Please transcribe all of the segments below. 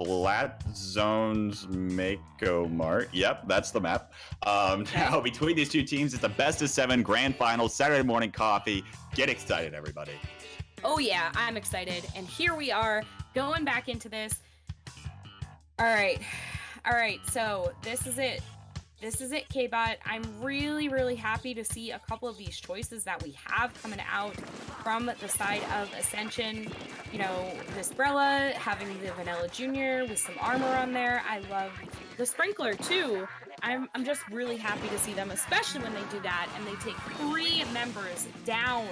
Splat Zones Mako Mart. Yep, that's the map. Now, between these two teams, it's the best of 7 grand final, Saturday morning coffee. Get excited, everybody. Oh, yeah, I'm excited. And here we are going back into this. All right, so this is it. This is it, K-Bot. I'm really, really happy to see a couple of these choices that we have coming out from the side of Ascension. You know, Visbrella, having the Vanilla Jr. with some armor on there. I love the Sprinkler, too. I'm just really happy to see them, especially when they do that and they take 3 members down.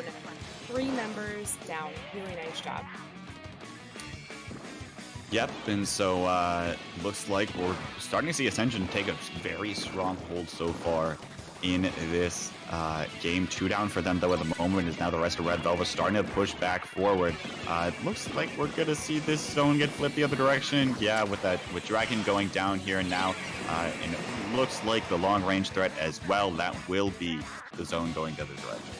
3 members down. Really nice job. Yep, and so looks like we're starting to see Ascension take a very strong hold so far in this game. 2 down for them, though, at the moment, is now the rest of RedVelvet starting to push back forward. It looks like we're going to see this zone get flipped the other direction. Yeah, with Dragon going down here and now, and it looks like the long-range threat as well. That will be the zone going the other direction.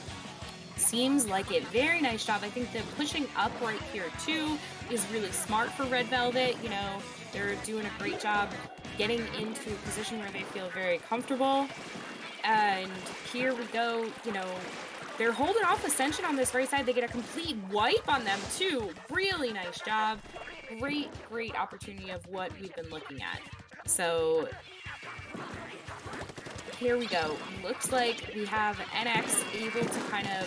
Seems like it. Very nice job. I think the pushing up right here too is really smart for RedVelvet. You know, they're doing a great job getting into a position where they feel very comfortable. And here we go. You know, they're holding off Ascension on this right side. They get a complete wipe on them too. Really nice job. Great opportunity of what we've been looking at. So here we go. Looks like we have NX able to kind of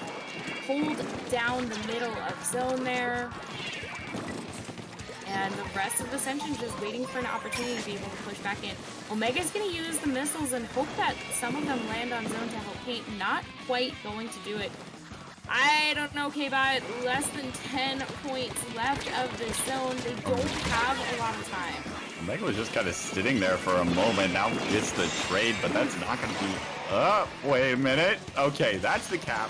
hold down the middle of zone there. And the rest of Ascension just waiting for an opportunity to be able to push back in. Omega's going to use the missiles and hope that some of them land on zone to help paint. Not quite going to do it. I don't know, K-Bot. Less than 10 points left of this zone. They don't have a lot of time. Omega was just kind of sitting there for a moment. Now it's the trade, but that's not going to be... wait a minute. Okay, that's the cap.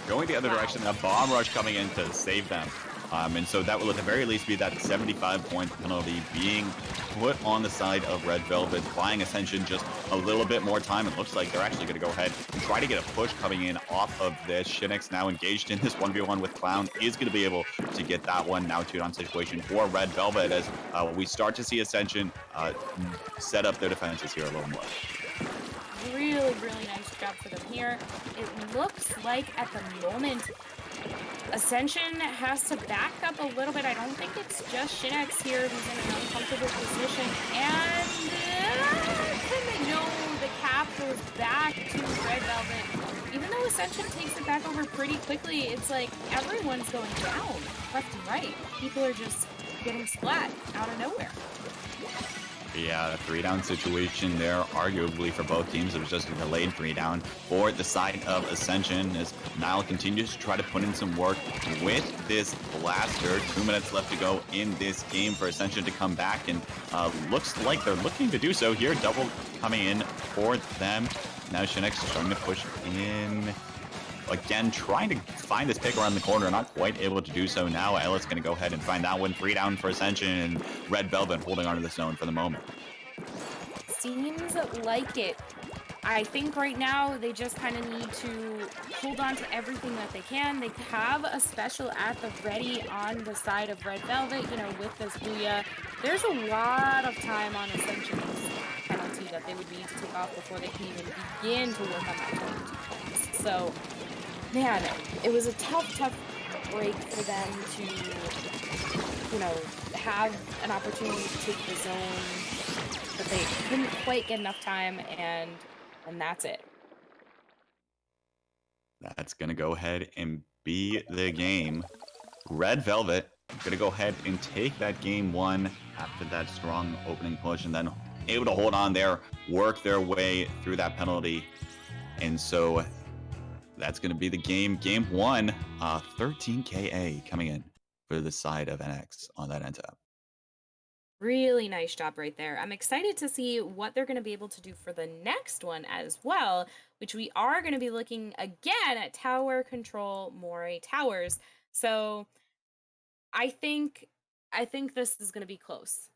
Going the other direction, that bomb rush coming in to save them. And so that will at the very least be that 75-point penalty being put on the side of RedVelvet, buying Ascension just a little bit more time. It looks like they're actually going to go ahead and try to get a push coming in off of this. Shinix now engaged in this 1v1 with Clown, is going to be able to get that one. Now 2-down situation for RedVelvet as we start to see Ascension set up their defenses here a little more. Really nice job for them here. It looks like at the moment Ascension has to back up a little bit. I don't think it's just Shinx here who's in an uncomfortable position. And no, the cap goes back to RedVelvet. Even though Ascension takes it back over pretty quickly, it's like everyone's going down left and right. People are just getting splat out of nowhere. Yeah, a 3-down situation there, arguably for both teams. It was just a delayed 3-down for the side of Ascension as Nile continues to try to put in some work with this blaster. 2 minutes left to go in this game for Ascension to come back, and looks like they're looking to do so here. Double coming in for them. Now Shinx starting to push in. Again, trying to find this pick around the corner, not quite able to do so now. Ella's going to go ahead and find that one. 3-down for Ascension, and RedVelvet holding onto the zone for the moment. Seems like it. I think right now they just kind of need to hold on to everything that they can. They have a special at the ready on the side of RedVelvet, you know, with this Booyah. There's a lot of time on Ascension's penalty that they would need to take off before they can even begin to work on that penalty. So, man, it was a tough break for them to, you know, have an opportunity to take the zone, but they couldn't quite get enough time, and that's it. That's going to go ahead and be the game. RedVelvet going to go ahead and take that game 1 after that strong opening push, and then able to hold on there, work their way through that penalty. And so that's going to be the game. Game 1, 13 KA coming in for the side of NX on that end tap. Really nice job right there. I'm excited to see what they're going to be able to do for the next one as well, which we are going to be looking again at tower control, Moray Towers. So I think this is going to be close.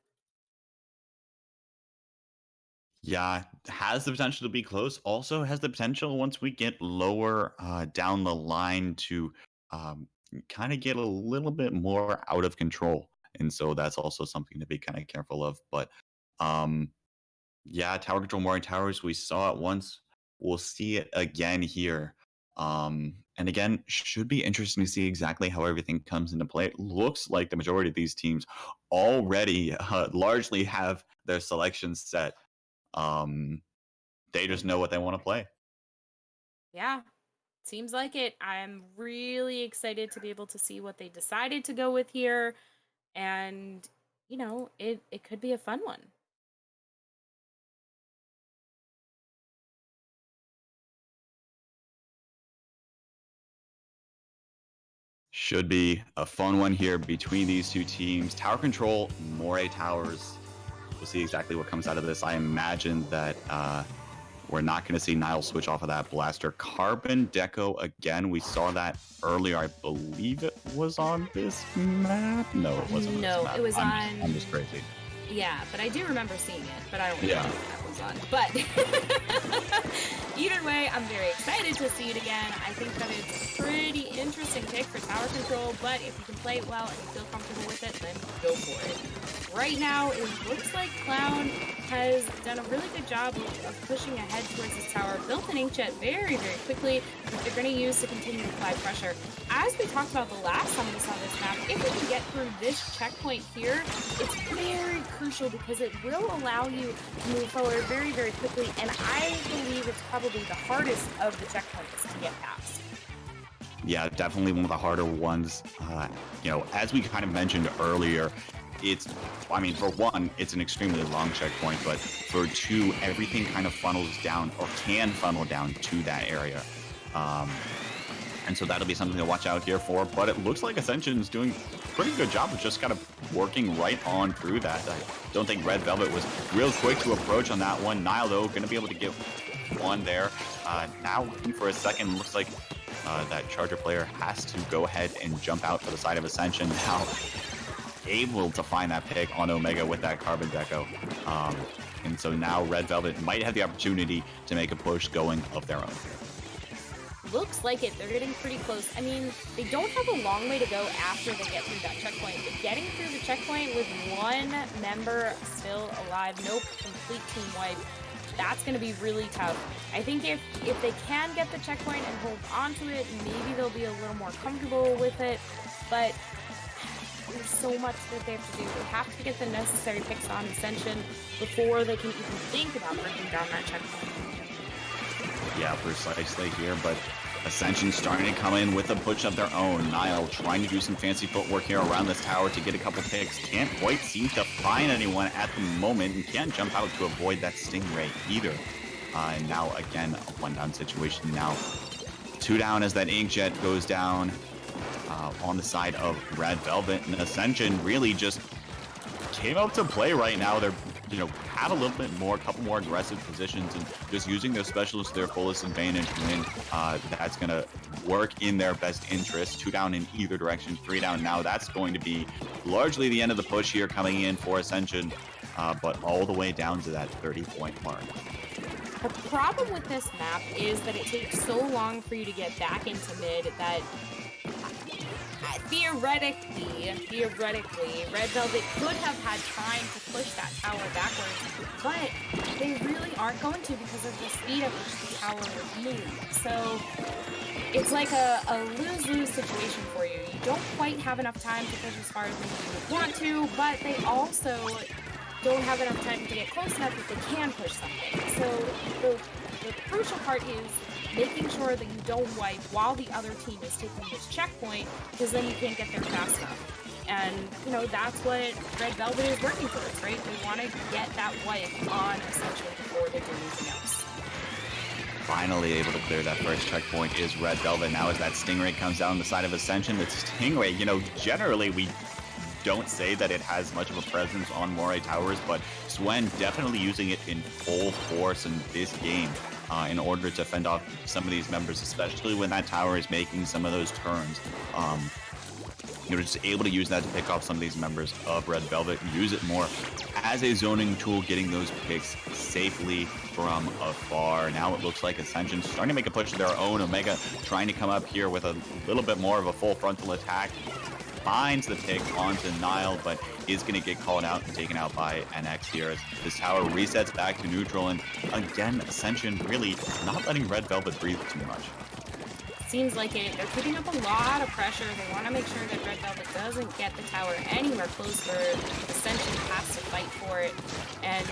Yeah, has the potential to be close. Also has the potential, once we get lower down the line, to kind of get a little bit more out of control and so that's also something to be kind of careful of. But um, yeah, tower control more towers. We saw it once. We'll see it again here. And again, should be interesting to see exactly how everything comes into play. It looks like the majority of these teams already largely have their selections set. They just know what they want to play. Yeah, seems like it. I'm really excited to be able to see what they decided to go with here. And, it could be a fun one. Should be a fun one here between these two teams. Tower control, Moray Towers. We'll see exactly what comes out of this. I imagine that we're not going to see Nile switch off of that blaster. Carbon Deco again. We saw that earlier. I believe it was on this map. No, it wasn't. On No, this map. it was I'm just crazy. Yeah, but I do remember seeing it, but I don't Yeah. remember what that was on. But either way, I'm very excited to see it again. I think that it's a pretty interesting pick for tower control, but if you can play it well and you feel comfortable with it, then go for it. Right now, it looks like Clown has done a really good job of pushing ahead towards his tower, built an inkjet very, very quickly, that they're going to use to continue to apply pressure. As we talked about the last time we saw this map, if we can get through this checkpoint here, it's very crucial because it will allow you to move forward very, very quickly, and I believe it's probably the hardest of the checkpoints to get past. Yeah, definitely one of the harder ones. As we kind of mentioned earlier, for one, it's an extremely long checkpoint, but for two, everything kind of funnels down or can funnel down to that area. And so that'll be something to watch out here for. But it looks like Ascension's doing a pretty good job of just kind of working right on through that. I don't think RedVelvet was real quick to approach on that one. Nile, though, going to be able to get one there. Now looking for a second. Looks like that Charger player has to go ahead and jump out for the side of Ascension. Now able to find that pick on Omega with that Carbon Deco. And so now RedVelvet might have the opportunity to make a push going of their own. Looks like it. They're getting pretty close. I mean, they don't have a long way to go after they get through that checkpoint, but getting through the checkpoint with one member still alive, no complete team wipe, that's going to be really tough. I think if they can get the checkpoint and hold on to it, maybe they'll be a little more comfortable with it, but there's so much that they have to do. They have to get the necessary picks on Ascension before they can even think about breaking down that checkpoint. Yeah, precisely here, but Ascension starting to come in with a push of their own. Nile trying to do some fancy footwork here around this tower to get a couple picks. Can't quite seem to find anyone at the moment and can't jump out to avoid that Stingray either. And now, again, a one-down situation now. 2 down as that inkjet goes down on the side of RedVelvet, and Ascension really just came out to play right now. They're have a little bit more, a couple more aggressive positions, and just using their specialists to their fullest advantage when that's going to work in their best interest. 2 down in either direction, 3 down now. That's going to be largely the end of the push here coming in for Ascension, but all the way down to that 30-point mark. The problem with this map is that it takes so long for you to get back into mid that theoretically, RedVelvet could have had time to push that tower backwards, but they really aren't going to because of the speed at which the tower would move. So it's like a lose-lose situation for you. You don't quite have enough time to push as far as maybe you would want to, but they also don't have enough time to get close enough that they can push something. So the crucial part is making sure that you don't wipe while the other team is taking this checkpoint, because then you can't get there fast enough. And, that's what RedVelvet is working towards, right? They want to get that wipe on Ascension before they do anything else. Finally able to clear that first checkpoint is RedVelvet. Now as that Stingray comes down the side of Ascension, the Stingray, generally we don't say that it has much of a presence on Moray Towers, but Swen definitely using it in full force in this game. In order to fend off some of these members, especially when that tower is making some of those turns. Just able to use that to pick off some of these members of RedVelvet, use it more as a zoning tool, getting those picks safely from afar. Now it looks like Ascension starting to make a push of their own. Omega trying to come up here with a little bit more of a full frontal attack. finds the pick onto Nile, but is going to get called out and taken out by NX here as this tower resets back to neutral. And again, Ascension really not letting RedVelvet breathe too much. Seems like it. They're putting up a lot of pressure. They want to make sure that RedVelvet doesn't get the tower anywhere close where Ascension has to fight for it. And,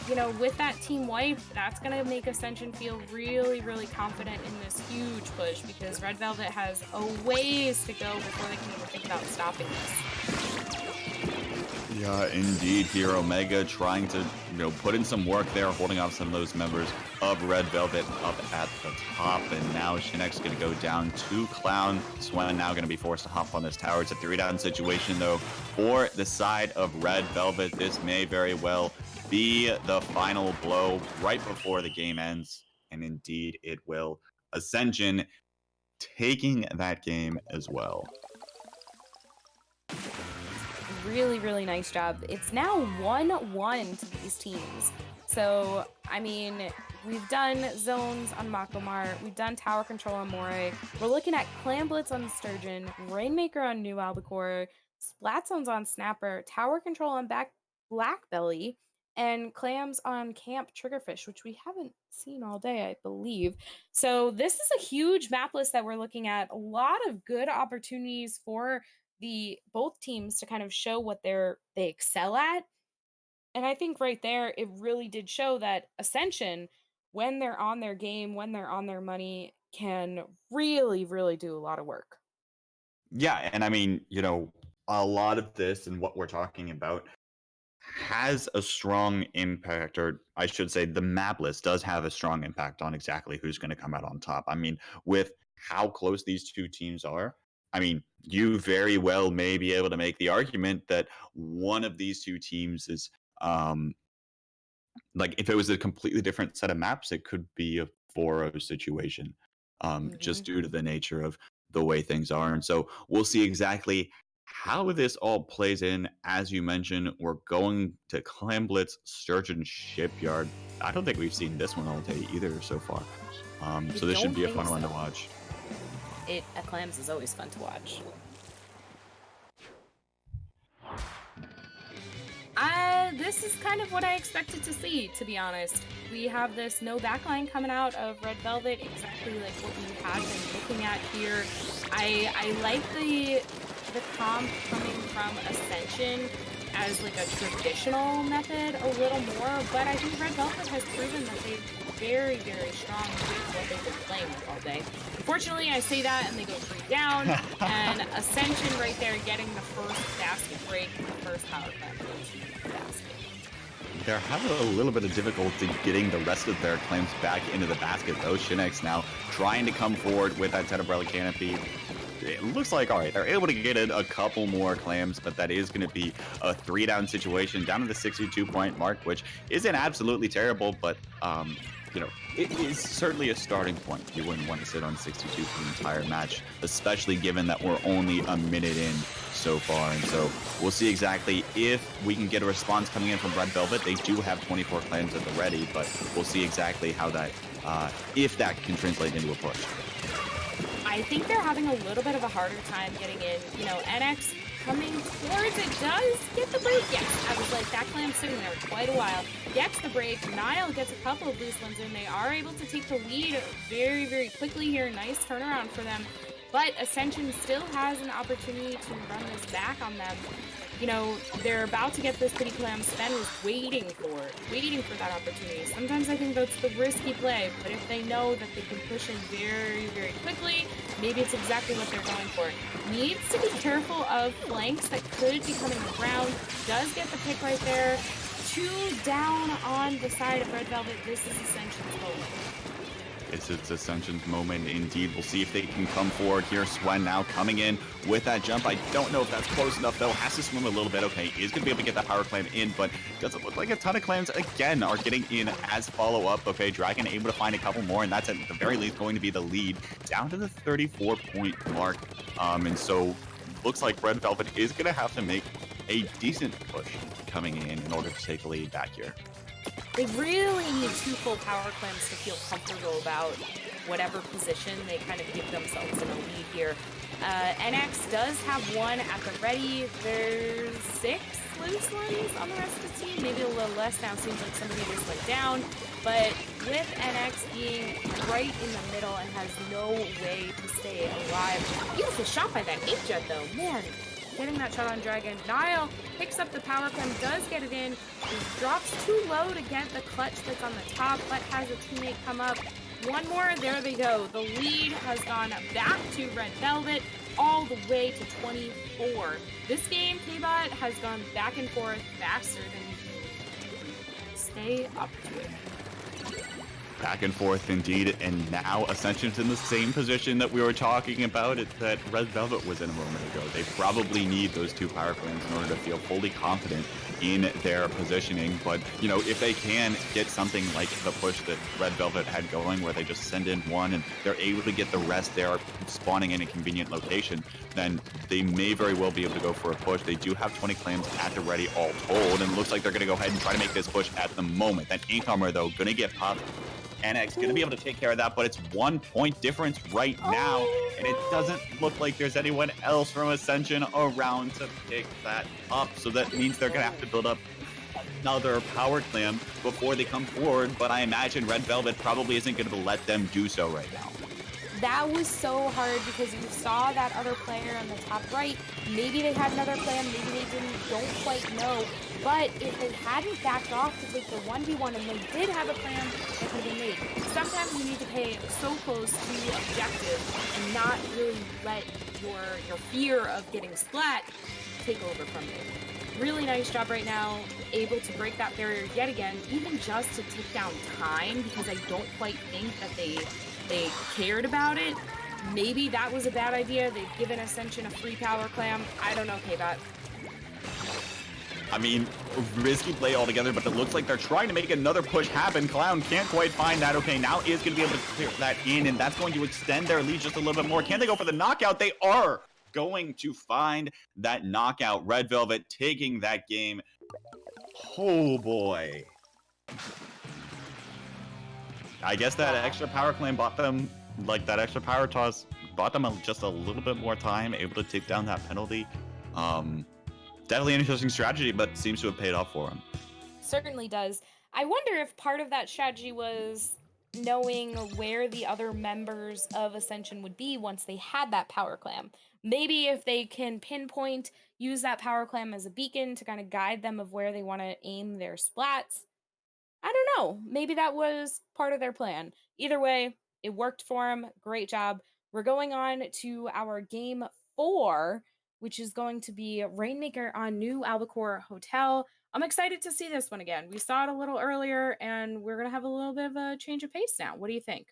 you know, with that team wipe, that's going to make Ascension feel really, really confident in this huge push because RedVelvet has a ways to go before they can even think about stopping this. Yeah, indeed. Here, Omega trying to, put in some work there, holding off some of those members of RedVelvet up at the top. And now Shinek's going to go down to Clown. Swen now going to be forced to hop on this tower. It's a 3-down situation, though, for the side of RedVelvet. This may very well be the final blow right before the game ends. And indeed, it will. Ascension taking that game as well. Really, really nice job. It's now 1-1 to these teams. So, I mean, we've done zones on Makomar. We've done tower control on Moray. We're looking at Clam Blitz on Sturgeon, Rainmaker on New Albacore, Splat Zones on Snapper, tower control on Blackbelly, and clams on Camp Triggerfish, which we haven't seen all day, I believe. So this is a huge map list that we're looking at. A lot of good opportunities for both teams to kind of show what they excel at. And I think right there, it really did show that Ascension, when they're on their game, when they're on their money, can really, really do a lot of work. Yeah, and I mean, a lot of this and what we're talking about has a strong impact, or I should say the map list does have a strong impact on exactly who's going to come out on top. I mean, with how close these two teams are, I mean, you very well may be able to make the argument that one of these two teams is, like, if it was a completely different set of maps, it could be a 4-0 situation, just due to the nature of the way things are. And so we'll see exactly how this all plays in. As you mentioned, we're going to Clam Blitz Sturgeon Shipyard. I don't think we've seen this one all day either so far. So this should be a fun one to watch. At Clams is always fun to watch. This is kind of what I expected to see, to be honest. We have this no backline coming out of RedVelvet, exactly like what we had been looking at here. I like the comp coming from Ascension as like a traditional method a little more, but I think RedVelvet has proven that they're very, very strong with what they've been playing with all day. Unfortunately, I say that and they go 3 down, and Ascension right there getting the first basket break, the first power plant basket. They're having a little bit of difficulty getting the rest of their claims back into the basket, though. Shinek's now trying to come forward with that Tenebrella Canopy. It looks like, all right, they're able to get in a couple more claims, but that is going to be a 3-down situation down to the 62-point mark, which isn't absolutely terrible, but, it is certainly a starting point. You wouldn't want to sit on 62 for the entire match, especially given that we're only a minute in so far. And so we'll see exactly if we can get a response coming in from RedVelvet. They do have 24 claims at the ready, but we'll see exactly how that, if that can translate into a push. I think they're having a little bit of a harder time getting in. NX coming towards it does get the break. Yes, I was like, that clam's sitting there quite a while. Gets the break. Nile gets a couple of loose ones in. They are able to take the lead very, very quickly here. Nice turnaround for them. But Ascension still has an opportunity to run this back on them. They're about to get this Pity Clam. Sven was waiting for that opportunity. Sometimes I think that's the risky play, but if they know that they can push in very, very quickly, maybe it's exactly what they're going for. Needs to be careful of flanks that could be coming around. Does get the pick right there. 2 down on the side of RedVelvet. This is Ascension's moment. It's Ascension's moment indeed. We'll see if they can come forward here. Swen now coming in with that jump. I don't know if that's close enough, though. Has to swim a little bit. Okay, is going to be able to get that power clam in, but doesn't look like a ton of clams, again, are getting in as follow-up. Okay, Dragon able to find a couple more, and that's at the very least going to be the lead down to the 34-point mark. And so looks like RedVelvet is going to have to make a decent push coming in order to take the lead back here. They really need 2 full power clams to feel comfortable about whatever position they kind of give themselves in a lead here. NX does have one at the ready. There's 6 loose ones on the rest of the team. Maybe a little less now. Seems like somebody just went down. But with NX being right in the middle and has no way to stay alive. Beautiful shot by that 8-jet though. Man, getting that shot on Dragon. Niall picks up the power clam, does get it in. He drops too low to get the clutch that's on the top, but has a teammate come up. One more, there they go. The lead has gone back to RedVelvet all the way to 24. This game, K-Bot, has gone back and forth faster than you can stay up to it. Back and forth indeed, and now Ascension's in the same position that we were talking about that RedVelvet was in a moment ago. They probably need those 2 power clams in order to feel fully confident in their positioning, but you know, if they can get something like the push that RedVelvet had going where they just send in one and they're able to get the rest there spawning in a convenient location, then they may very well be able to go for a push. They do have 20 clams at the ready all told, and it looks like they're going to go ahead and try to make this push at the moment. That ink armor though going to get popped. NX going to be able to take care of that, but it's 1 point difference right now, and it doesn't look like there's anyone else from Ascension around to pick that up, so that means they're going to have to build up another power clam before they come forward, but I imagine RedVelvet probably isn't going to let them do so right now. That was so hard because you saw that other player on the top right. Maybe they had another plan, maybe they didn't, don't quite know. But if they hadn't backed off to take the 1v1 and they did have a plan, it could have been made. Sometimes you need to pay so close to the objective and not really let your fear of getting splat take over from you. Really nice job right now, able to break that barrier yet again, even just to take down time, because I don't quite think that they cared about it. Maybe that was a bad idea. They've given Ascension a free power clam. I don't know, K-Bot. I mean, risky play altogether, but it looks like they're trying to make another push happen. Clown can't quite find that. Okay, now is going to be able to clear that in, and that's going to extend their lead just a little bit more. Can they go for the knockout? They are going to find that knockout. RedVelvet taking that game. Oh, boy. I guess that extra power clam bought them, like that extra power toss, bought them just a little bit more time, able to take down that penalty. Definitely an interesting strategy, but seems to have paid off for him. Certainly does. I wonder if part of that strategy was knowing where the other members of Ascension would be once they had that power clam. Maybe if they can pinpoint, use that power clam as a beacon to kind of guide them of where they want to aim their splats. I don't know. Maybe that was part of their plan. Either way, it worked for them. Great job. We're going on to our game 4, which is going to be Rainmaker on New Albacore Hotel. I'm excited to see this one again. We saw it a little earlier, and we're going to have a little bit of a change of pace now. What do you think?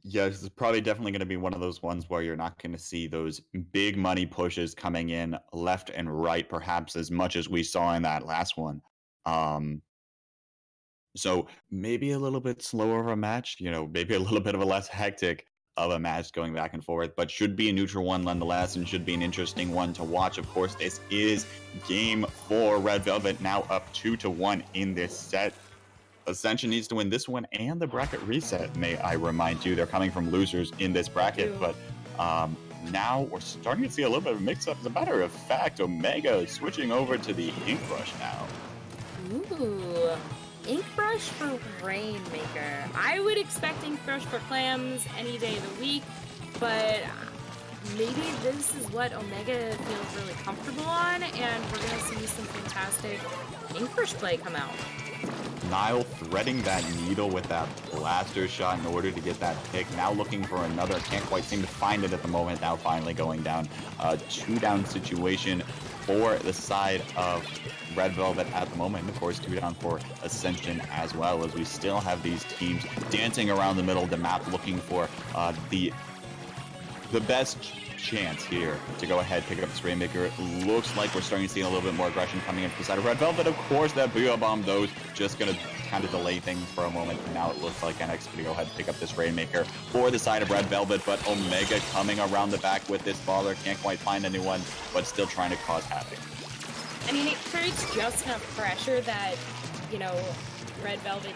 Yeah, this is probably definitely going to be one of those ones where you're not going to see those big money pushes coming in left and right, perhaps as much as we saw in that last one. So maybe a little bit slower of a match, you know, maybe a little bit of a less hectic of a match going back and forth, but should be a neutral one nonetheless, and should be an interesting one to watch. Of course, this is game 4. RedVelvet now up 2-1 in this set. Ascension needs to win this one and the bracket reset, may I remind you. They're coming from losers in this bracket, but now we're starting to see a little bit of a mix-up. As a matter of fact, Omega switching over to the Ink Rush now. Ooh. Ink Brush for Rainmaker. I would expect Ink Brush for clams any day of the week, but maybe this is what Omega feels really comfortable on, and we're going to see some fantastic Ink Brush play come out. Niall threading that needle with that blaster shot in order to get that pick. Now looking for another. Can't quite seem to find it at the moment. Now finally going down. 2-down situation for the side of RedVelvet at the moment. Of course, 2 down for Ascension as well, as we still have these teams dancing around the middle of the map looking for the best chance here to go ahead, pick up this Rainmaker. It looks like we're starting to see a little bit more aggression coming in from the side of RedVelvet. Of course, that Booyah Bomb, though, just going to kind of delay things for a moment. And now it looks like NX going to go ahead and pick up this Rainmaker for the side of RedVelvet, but Omega coming around the back with this baller. Can't quite find anyone, but still trying to cause havoc. I mean, it creates just enough pressure that, you know, RedVelvet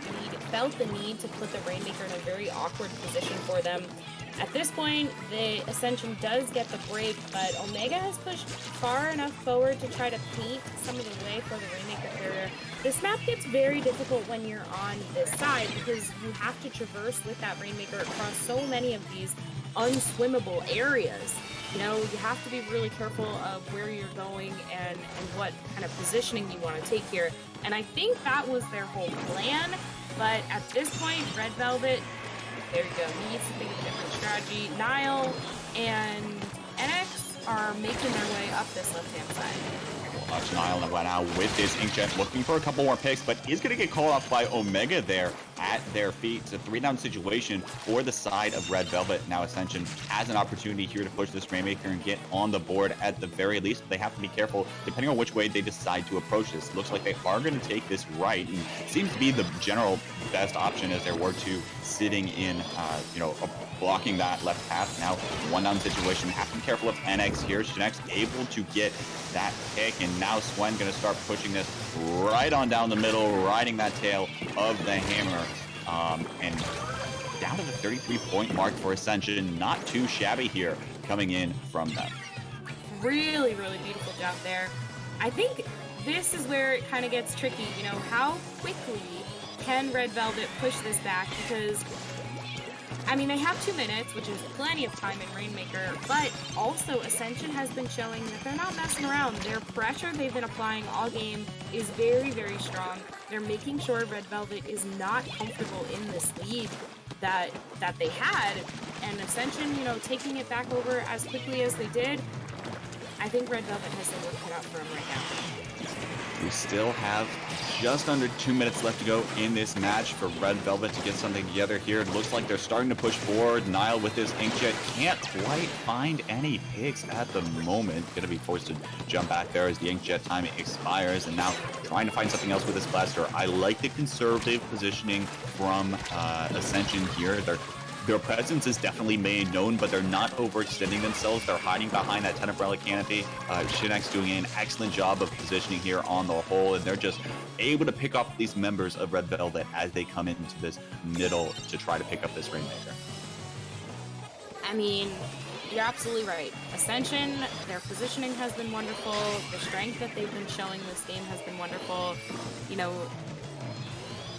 felt the need to put the Rainmaker in a very awkward position for them. At this point, the Ascension does get the break, but Omega has pushed far enough forward to try to paint some of the way for the Rainmaker carrier. This map gets very difficult when you're on this side because you have to traverse with that Rainmaker across so many of these unswimmable areas. You know, you have to be really careful of where you're going and what kind of positioning you want to take here. And I think that was their whole plan. But at this point, RedVelvet, there you go, needs to think of a different strategy. Nile and NX are making their way up this left-hand side. Watch Nile went out with this Inkjet looking for a couple more picks, but is going to get called off by Omega there at their feet. It's a 3-down situation for the side of RedVelvet. Now Ascension has an opportunity here to push this Rainmaker and get on the board at the very least. But they have to be careful depending on which way they decide to approach this. Looks like they are going to take this right, and seems to be the general best option as there were two sitting in, blocking that left path. Now 1-down situation. Have to be careful of NX here. Shinx able to get that pick, and now Swen going to start pushing this right on down the middle, riding that tail of the hammer, and down to the 33-point mark for Ascension. Not too shabby here coming in from them. Really, really beautiful job there. I think this is where it kind of gets tricky. You know, how quickly can RedVelvet push this back? Because I mean, they have 2 minutes, which is plenty of time in Rainmaker, but also Ascension has been showing that they're not messing around. Their pressure they've been applying all game is very, very strong. They're making sure RedVelvet is not comfortable in this lead that they had, and Ascension, you know, taking it back over as quickly as they did. I think RedVelvet has their work cut out for them right now. We still have just under 2 minutes left to go in this match for RedVelvet to get something together here. It looks like they're starting to push forward. Nile with his Inkjet can't quite find any picks at the moment. Gonna be forced to jump back there as the Inkjet time expires, and now trying to find something else with this blaster. I like the conservative positioning from Ascension here. Their presence is definitely made known, but they're not overextending themselves. They're hiding behind that 10 umbrella canopy. Shinx doing an excellent job of positioning here on the whole, and they're just able to pick off these members of RedVelvet as they come into this middle to try to pick up this Rainmaker. I mean, you're absolutely right. Ascension, their positioning has been wonderful. The strength that they've been showing this game has been wonderful. You know,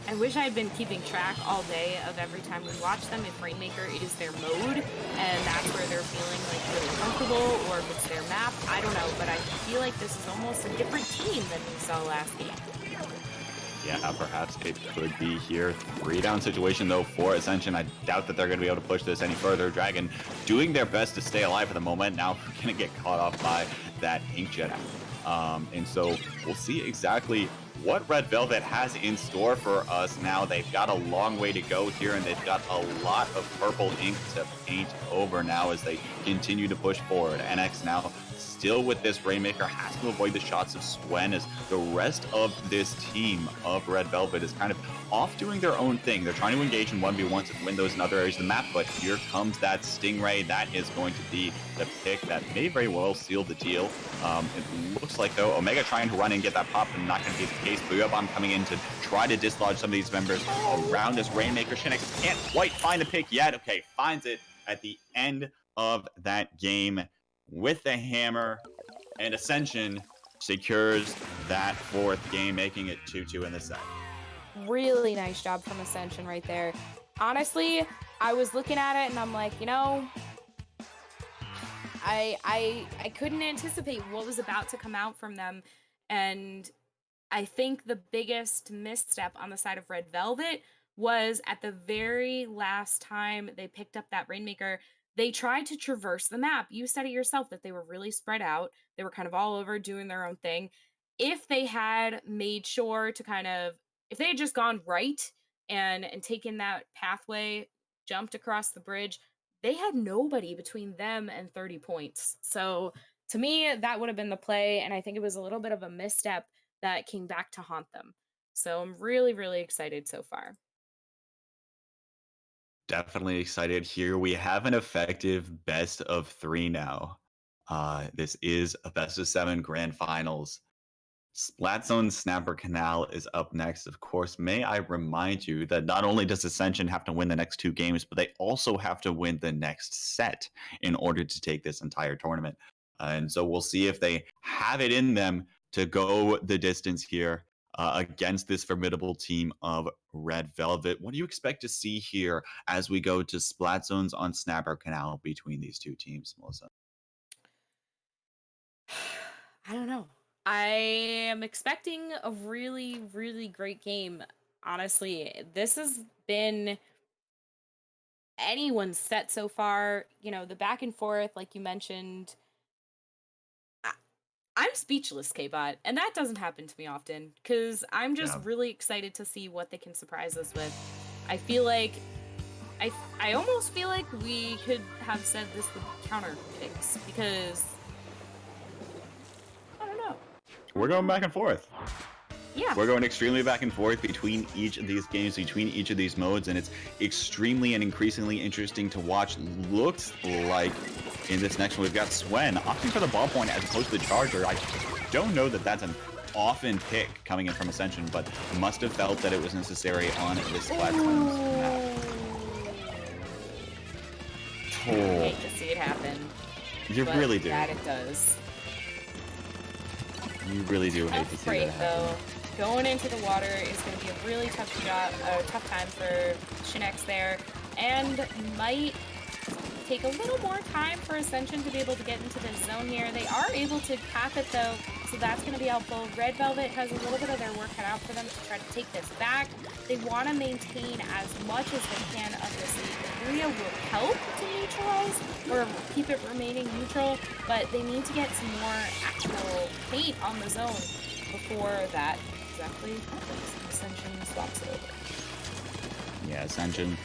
I wish I had been keeping track all day of every time we watch them if Rainmaker is their mode and that's where they're feeling like really comfortable, or if it's their map. I don't know, but I feel like this is almost a different team than we saw last game. Yeah, perhaps it could be here. 3-down situation though for Ascension. I doubt that they're going to be able to push this any further. Dragon doing their best to stay alive at the moment. Now going to get caught off by that Inkjet. And so we'll see exactly what RedVelvet has in store for us now. They've got a long way to go here, and they've got a lot of purple ink to paint over now as they continue to push forward. NX now still with this Rainmaker, has to avoid the shots of Swen as the rest of this team of RedVelvet is kind of off doing their own thing. They're trying to engage in 1v1s and win those in other areas of the map, but here comes that Stingray. That is going to be the pick that may very well seal the deal. It looks like, though, Omega trying to run and get that pop, and not going to be the case. Booyah coming in to try to dislodge some of these members around this Rainmaker. Shinx can't quite find the pick yet. Okay, finds it at the end of that game with the hammer, and Ascension secures that 4th game, making it 2-2 in the set. Really nice job from Ascension right there. Honestly, I was looking at it and I'm like, you know, I couldn't anticipate what was about to come out from them, and I think the biggest misstep on the side of RedVelvet was at the very last time they picked up that Rainmaker, they tried to traverse the map. You said it yourself that they were really spread out. They were kind of all over doing their own thing. If they had made sure to if they had just gone right and taken that pathway, jumped across the bridge, they had nobody between them and 30 points. So to me, that would have been the play, and I think it was a little bit of a misstep that came back to haunt them. So I'm really, really excited so far. Definitely excited here. We have an effective best of 3 now. This is a best of 7 grand finals. Splatzone Snapper Canal is up next. Of course, may I remind you that not only does Ascension have to win the next 2 games, but they also have to win the next set in order to take this entire tournament. And so we'll see if they have it in them to go the distance here against this formidable team of RedVelvet. What do you expect to see here as we go to Splatzones on Snapper Canal between these two teams, Melissa? I don't know. I am expecting a really, really great game. Honestly, this has been anyone's set so far. The back and forth, like you mentioned. I- I'm speechless, K-Bot, and that doesn't happen to me often because I'm just Yeah. really excited to see what they can surprise us with. I feel like I almost feel like we could have said this with counter picks because I don't know. We're going back and forth. Yeah. We're going extremely back and forth between each of these games, between each of these modes, and it's extremely and increasingly interesting to watch. Looks like in this next one, we've got Swen opting for the ballpoint as opposed to the Charger. I don't know that that's an often pick coming in from Ascension, but must have felt that it was necessary on this platform. I hate to see it happen. You really do. That it does. You really do hate to see that happen. Though. Going into the water is going to be a really tough time for Shinex there, and might take a little more time for Ascension to be able to get into the zone here. They are able to cap it though, so that's going to be helpful. RedVelvet has a little bit of their work cut out for them to try to take this back. They want to maintain as much as they can of this lead. Booyah will help to neutralize or keep it remaining neutral, but they need to get some more actual paint on the zone before that exactly happens. Ascension swaps it over. Yeah, Ascension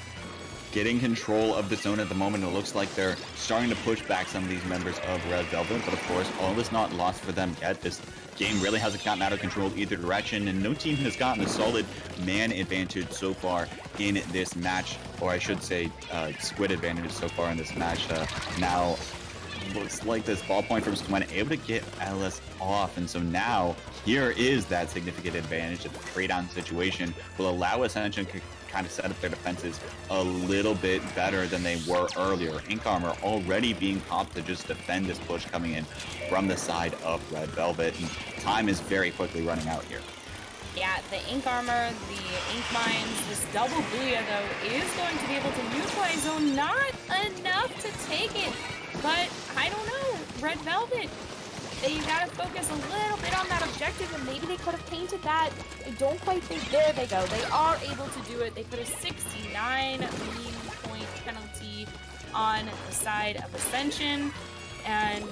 getting control of the zone at the moment. It looks like they're starting to push back some of these members of RedVelvet, but of course, all is not lost for them yet. This game really hasn't gotten out of control either direction, and no team has gotten a solid man advantage so far in this match, or I should say squid advantage so far in this match. Now, looks like this ballpoint from Swen able to get Alice off, and so now here is that significant advantage. That the trade-down situation will allow Ascension to kind of set up their defenses a little bit better than they were earlier. Ink Armor already being popped to just defend this push coming in from the side of RedVelvet, and time is very quickly running out here. Yeah, the Ink Armor, the Ink Mines, this double Booyah, though, is going to be able to neutralize zone. Not enough to take it, but I don't know. RedVelvet, they gotta focus a little bit on that objective, and maybe they could have painted that. I don't quite think. There they go. They are able to do it. They put a 69 mean point penalty on the side of Ascension, and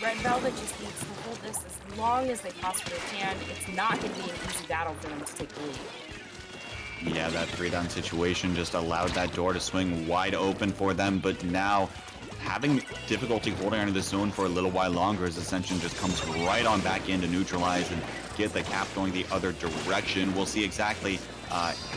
RedVelvet just needs to hold this as long as they possibly can. It's not going to be an easy battle for them to take the lead. Yeah, that 3-down situation just allowed that door to swing wide open for them, but now having difficulty holding onto the zone for a little while longer as Ascension just comes right on back in to neutralize and get the cap going the other direction. We'll see exactly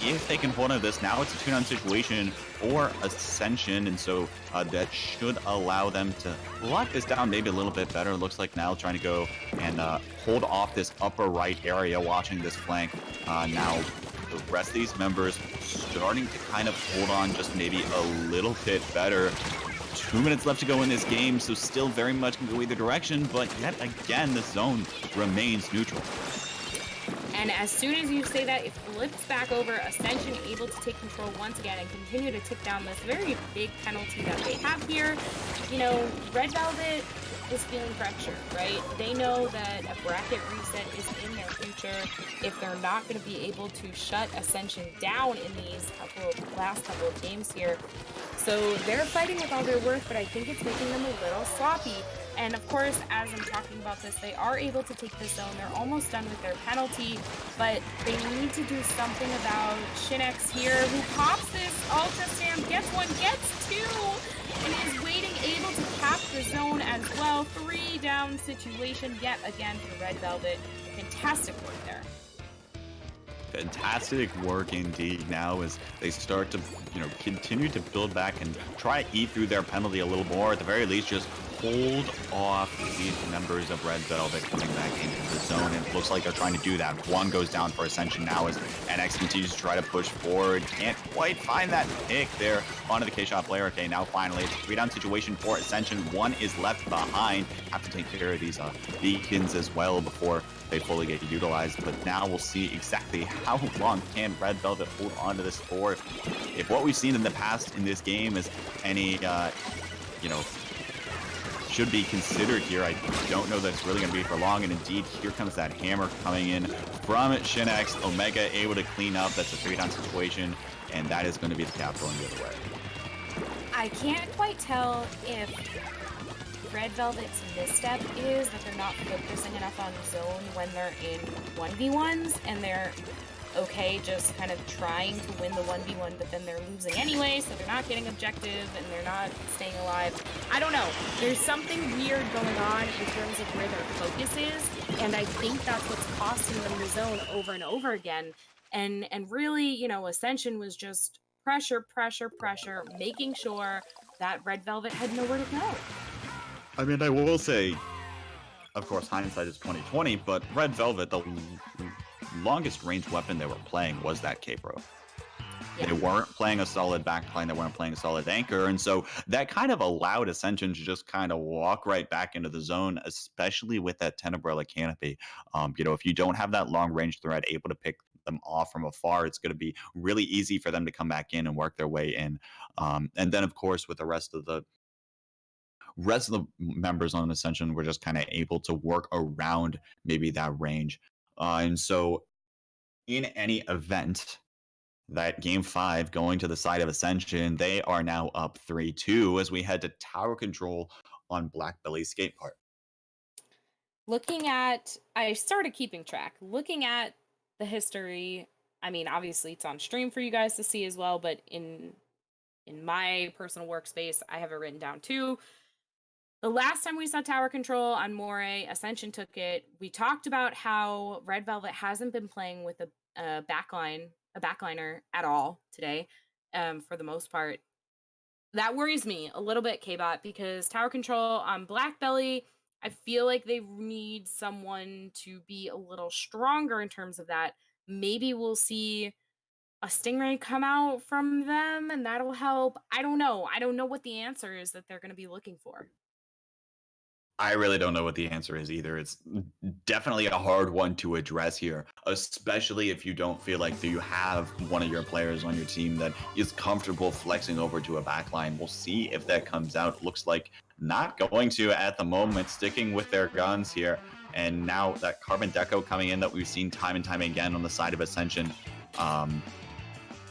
if they can hold on to this. Now it's a 2-down situation for Ascension, and so that should allow them to lock this down maybe a little bit better. It looks like now trying to go and hold off this upper right area, watching this flank. Now the rest of these members starting to kind of hold on just maybe a little bit better. 2 minutes left to go in this game, so still very much can go either direction, but yet again, the zone remains neutral. And as soon as you say that, it flips back over. Ascension able to take control once again and continue to tick down this very big penalty that they have here. You know, RedVelvet is feeling pressure, right? They know that a bracket reset is in their future if they're not going to be able to shut Ascension down in these last couple of games here. So they're fighting with all their worth, but I think it's making them a little sloppy. And of course, as I'm talking about this, they are able to take the zone. They're almost done with their penalty, but they need to do something about Shinex here, who pops this Ultra Slam, gets one, gets two, and is waiting, able to cap the zone as well. 3-down situation yet again for RedVelvet. Fantastic work there. Fantastic work indeed now as they start to, continue to build back and try to eat through their penalty a little more. At the very least, just hold off these members of RedVelvet coming back into the zone. And it looks like they're trying to do that. One goes down for Ascension now as NX continues to try to push forward. Can't quite find that pick there onto the K-Shot player. Okay, now finally it's a 3-down situation for Ascension. One is left behind. Have to take care of these beacons as well before they fully get utilized. But now we'll see exactly how long can RedVelvet hold on to this score. If what we've seen in the past in this game is any, you know, should be considered here, I don't know that it's really going to be for long. And indeed, here comes that hammer coming in from Shinx. Omega able to clean up. That's a 3-down situation, and that is going to be the cap going the other way. I can't quite tell if RedVelvet's misstep is that they're not focusing enough on zone when they're in 1v1s, and they're okay just kind of trying to win the 1v1, but then they're losing anyway, so they're not getting objective and they're not staying alive. I don't know. There's something weird going on in terms of where their focus is, and I think that's what's costing them the zone over and over again. And really, you know, Ascension was just pressure, making sure that RedVelvet had nowhere to go. I mean, I will say, of course, hindsight is 20/20, but RedVelvet, the longest range weapon they were playing was that K-Pro. Yeah. They weren't playing a solid backline, they weren't playing a solid anchor, and so that kind of allowed Ascension to just kind of walk right back into the zone, especially with that 10 umbrella canopy. You know, if you don't have that long range threat able to pick them off from afar, it's going to be really easy for them to come back in and work their way in. And then, of course, with the rest of the members on Ascension were just kind of able to work around maybe that range. And so in any event, that game 5 going to the side of Ascension, they are now up 3-2 as we head to tower control on Black Belly Skate Park. I started keeping track. Looking at the history, I mean, obviously it's on stream for you guys to see as well, but in my personal workspace, I have it written down too. The last time we saw tower control on Moray, Ascension took it. We talked about how RedVelvet hasn't been playing with a backliner at all today, for the most part. That worries me a little bit, K-Bot, because tower control on Black Belly, I feel like they need someone to be a little stronger in terms of that. Maybe we'll see a Stingray come out from them, and that'll help. I don't know. I don't know what the answer is that they're going to be looking for. I really don't know what the answer is either. It's definitely a hard one to address here, especially if you don't feel like you have one of your players on your team that is comfortable flexing over to a backline. We'll see if that comes out. Looks like not going to at the moment, sticking with their guns here. And now that Carbon Deco coming in that we've seen time and time again on the side of Ascension,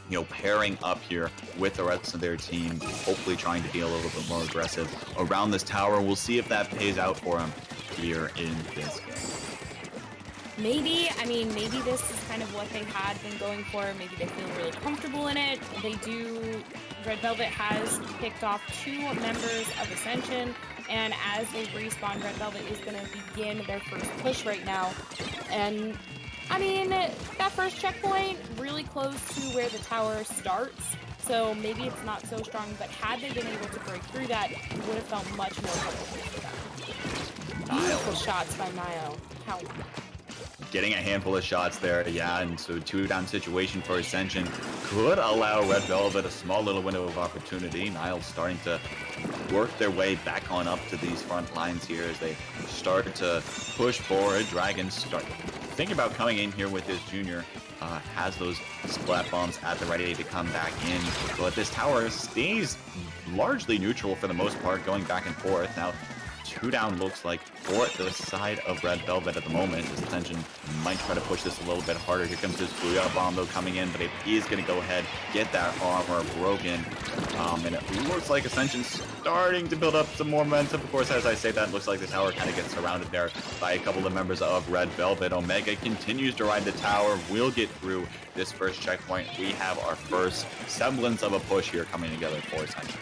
you know, pairing up here with the rest of their team, hopefully trying to be a little bit more aggressive around this tower. We'll see if that pays out for them here in this game. Maybe this is kind of what they had been going for. Maybe they feel really comfortable in it. RedVelvet has picked off 2 members of Ascension, and as they respawn, RedVelvet is going to begin their first push right now. And I mean, that first checkpoint, really close to where the tower starts, so maybe it's not so strong, but had they been able to break through that, it would have felt much more comfortable for them. Beautiful shots by Nio. How? Getting a handful of shots there, yeah, and so 2-down situation for Ascension could allow RedVelvet a small little window of opportunity. Nile's starting to work their way back on up to these front lines here as they start to push forward. Dragons start thinking about coming in here with his junior, has those splat bombs at the ready to come back in, but this tower stays largely neutral for the most part, going back and forth. Now 2-down looks like for the side of RedVelvet at the moment. This Ascension might try to push this a little bit harder. Here comes this Booyah Bomb though coming in, but it is going to go ahead, get that armor broken. And it looks like Ascension's starting to build up some more momentum. Of course, as I say that, looks like the tower kind of gets surrounded there by a couple of members of RedVelvet. Omega continues to ride the tower, will get through this first checkpoint. We have our first semblance of a push here coming together for Ascension.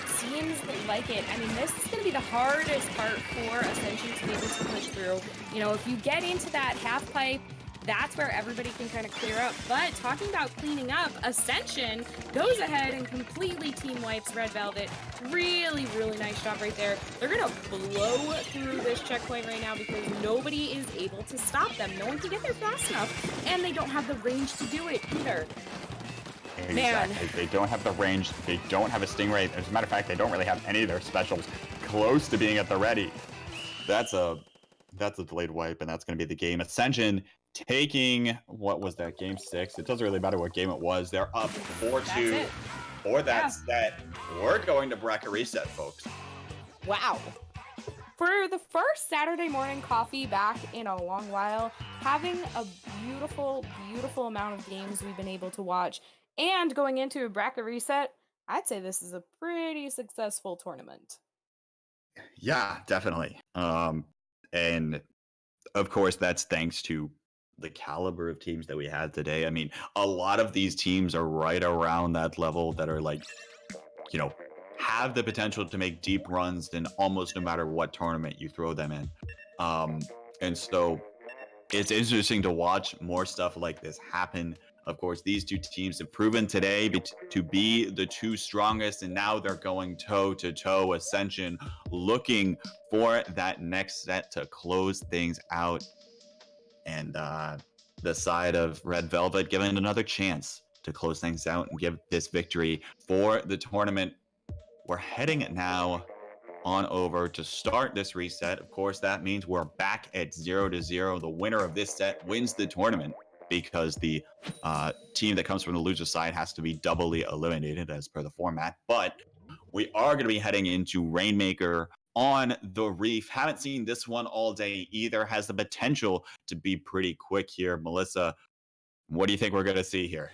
Seems like it. I mean, this is going to be the hardest part for Ascension to be able to push through. You know, if you get into that half pipe, that's where everybody can kind of clear up. But talking about cleaning up, Ascension goes ahead and completely team wipes RedVelvet. Really, really nice job right there. They're going to blow through this checkpoint right now because nobody is able to stop them. No one can get there fast enough, and they don't have the range to do it either. Exactly. Man. They don't have the range. They don't have a Stingray. As a matter of fact, they don't really have any of their specials close to being at the ready. That's a delayed wipe, and that's going to be the game. Ascension taking, what was that, game 6? It doesn't really matter what game it was. They're up 4-2 for that set. We're going to bracket reset, folks. Wow. For the first Saturday morning coffee back in a long while, having a beautiful, beautiful amount of games we've been able to watch, and going into a bracket reset, I'd say this is a pretty successful tournament. Yeah, definitely. And of course, that's thanks to the caliber of teams that we had today. I mean, a lot of these teams are right around that level that are like, you know, have the potential to make deep runs in almost no matter what tournament you throw them in. And so it's interesting to watch more stuff like this happen. Of course, these two teams have proven today to be the two strongest, and now they're going toe-to-toe. Ascension looking for that next set to close things out. And the side of RedVelvet given another chance to close things out and give this victory for the tournament. We're heading now on over to start this reset. Of course, that means we're back at 0-0. The winner of this set wins the tournament because the team that comes from the loser side has to be doubly eliminated as per the format. But we are going to be heading into Rainmaker on the Reef. Haven't seen this one all day either. Has the potential to be pretty quick here. Melissa, what do you think we're going to see here?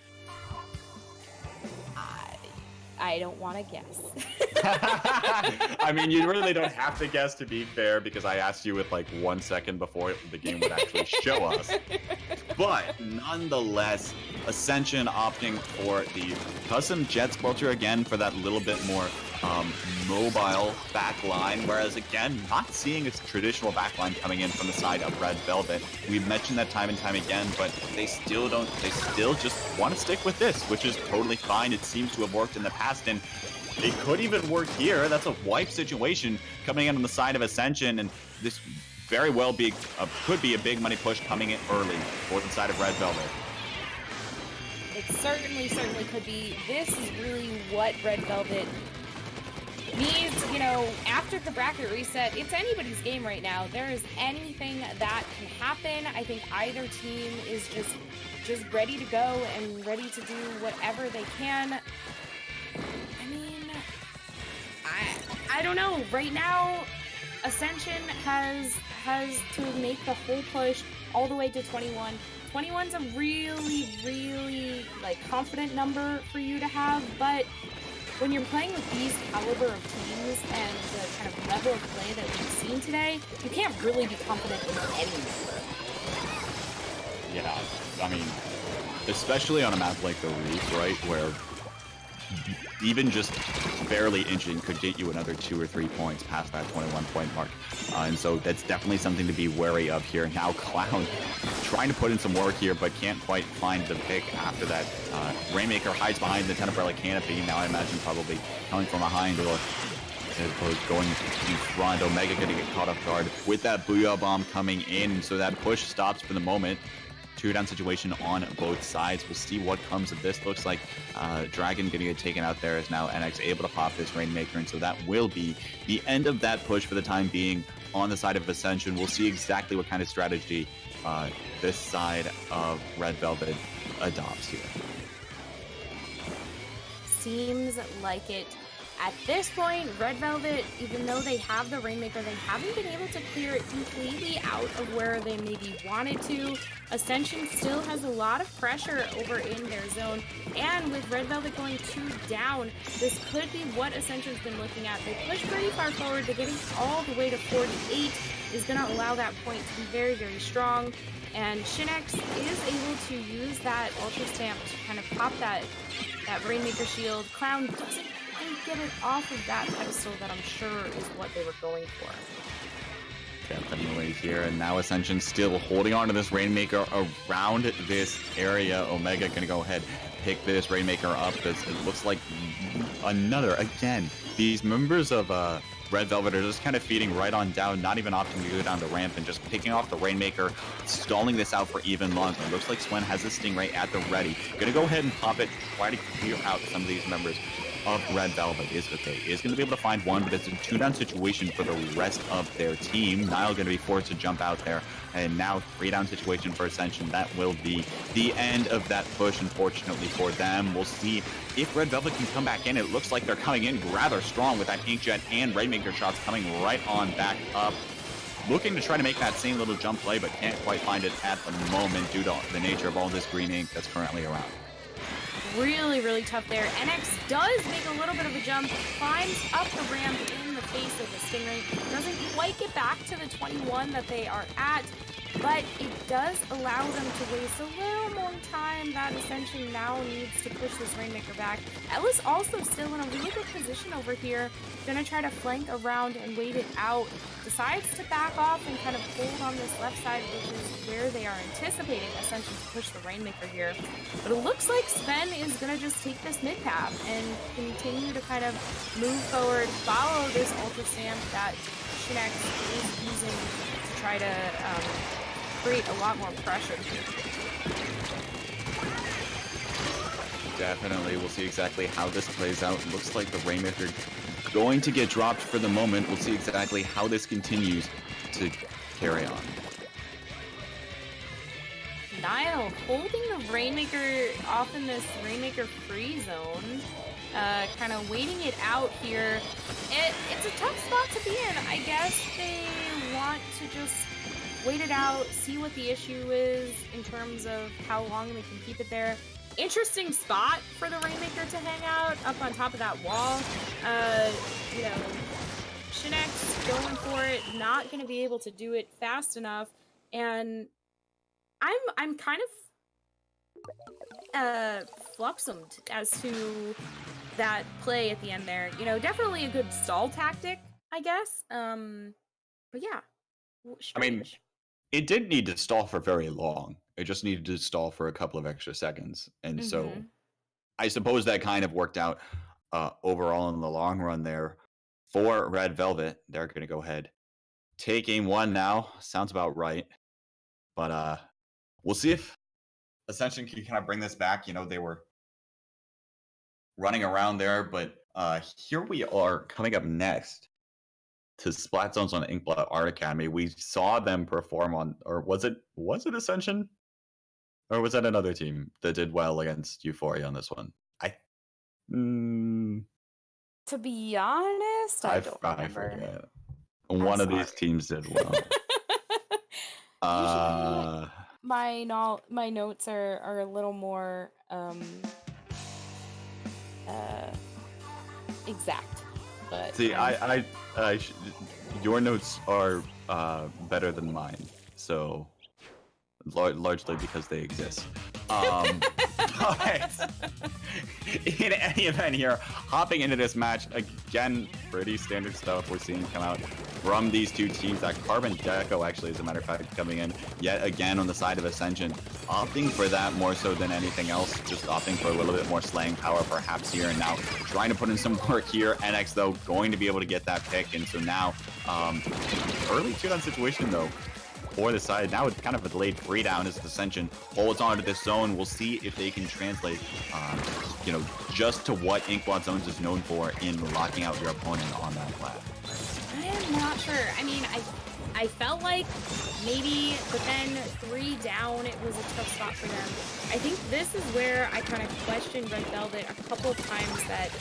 I don't want to guess. I mean, you really don't have to guess, to be fair, because I asked you with like 1 second before the game would actually show us. But nonetheless, Ascension opting for the custom jet sculpture again for that little bit more mobile backline, whereas again, not seeing a traditional backline coming in from the side of RedVelvet. We've mentioned that time and time again, but they still just want to stick with this, which is totally fine. It seems to have worked in the past, and it could even work here. That's a wipe situation coming in on the side of Ascension, and this very well could be a big money push coming in early for the side of RedVelvet. It certainly could be. This is really what RedVelvet needs. You know, after the bracket reset, it's anybody's game right now. There is anything that can happen. I think either team is just ready to go and ready to do whatever they can. I mean, I don't know. Right now, Ascension has to make the whole push all the way to 21. 21's a really, really like confident number for you to have, but when you're playing with these caliber of teams and the kind of level of play that we've seen today, you can't really be confident in any number. Yeah, I mean, especially on a map like the Reef, right, where even just barely inching could get you another 2 or 3 points past that 21-point mark. And so that's definitely something to be wary of here. Now Clown trying to put in some work here, but can't quite find the pick after that. Rainmaker hides behind the 10 umbrella canopy. Now I imagine probably coming from behind or going in front. Omega going to get caught off guard with that Booyah Bomb coming in. So that push stops for the moment. 2-down situation on both sides. We'll see what comes of this. Looks like Dragon going to get taken out there as now NX able to pop this Rainmaker, and so that will be the end of that push for the time being on the side of Ascension. We'll see exactly what kind of strategy this side of RedVelvet adopts here. Seems like it. At this point, RedVelvet, even though they have the Rainmaker, they haven't been able to clear it completely out of where they maybe wanted to. Ascension still has a lot of pressure over in their zone, and with RedVelvet going 2 down, this could be what Ascension's been looking at. They push pretty far forward, but getting all the way to 48 is going to allow that point to be very, very strong. And Shinex is able to use that Ultra Stamp to kind of pop that Rainmaker shield. Clown doesn't quite get it off of that pedestal that I'm sure is what they were going for. Definitely here, and now Ascension still holding on to this Rainmaker around this area. Omega gonna go ahead, pick this Rainmaker up as it looks like another, again, these members of RedVelvet are just kind of feeding right on down, not even opting to go down the ramp and just picking off the Rainmaker, stalling this out for even longer. It looks like Swen has a Stingray at the ready. Gonna go ahead and pop it, try to clear out some of these members of RedVelvet. Is okay. Is going to be able to find one, but it's a 2-down situation for the rest of their team. Nile going to be forced to jump out there, and now 3-down situation for Ascension. That will be the end of that push, unfortunately for them. We'll see if RedVelvet can come back in. It looks like they're coming in rather strong with that Inkjet and Rainmaker shots coming right on back up. Looking to try to make that same little jump play, but can't quite find it at the moment due to the nature of all this green ink that's currently around. Really tough there. NX does make a little bit of a jump, climbs up the ramp in the face of the Stingray, doesn't quite get back to the 21 that they are at, but it does allow them to waste a little more time. That Ascension now needs to push this Rainmaker back. Ellis also still in a really good position over here, gonna try to flank around and wait it out, decides to back off and kind of hold on this left side, which is where they are anticipating Ascension to push the Rainmaker here. But it looks like Sven is gonna just take this mid path and continue to kind of move forward, follow this Ultra Stamp that Shinex is using to try to create a lot more pressure. Definitely, we'll see exactly how this plays out. It looks like the Rainmaker going to get dropped for the moment. We'll see exactly how this continues to carry on. Nile holding the Rainmaker off in this Rainmaker free zone, kind of waiting it out here. It's a tough spot to be in. I guess they want to just wait it out, see what the issue is in terms of how long they can keep it there. Interesting spot for the Rainmaker to hang out up on top of that wall. You know, Shinex going for it, not going to be able to do it fast enough, and I'm kind of fluxumed as to that play at the end there. You know, definitely a good stall tactic, I guess. But yeah. I mean, it didn't need to stall for very long. It just needed to stall for a couple of extra seconds. And so I suppose that kind of worked out overall in the long run there for RedVelvet. They're going to go ahead, take game one now. Sounds about right. But we'll see if Ascension can kind of bring this back. You know, they were running around there, but here we are coming up next to Splat Zones on Inkblot Art Academy. We saw them perform on, or was it Ascension? Or was that another team that did well against Euphoria on this one? To be honest, I don't remember. Forget. One of these teams did well. My notes are a little more exact. But see, your notes are better than mine, so largely because they exist. But in any event here, hopping into this match, again, pretty standard stuff we're seeing come out from these two teams. That Carbon Deco, actually, as a matter of fact, coming in yet again on the side of Ascension, opting for that more so than anything else, just opting for a little bit more slaying power perhaps here, and now trying to put in some work here. NX, though, going to be able to get that pick, and so now, early 2-down situation, though, for the side. Now it's kind of a delayed 3-down as Ascension holds on to this zone. We'll see if they can translate, you know, just to what Inkblot Zones is known for in locking out your opponent on that flat. I am not sure. I mean, I felt like maybe, but then 3 down, it was a tough spot for them. I think this is where I kind of questioned RedVelvet a couple of times, that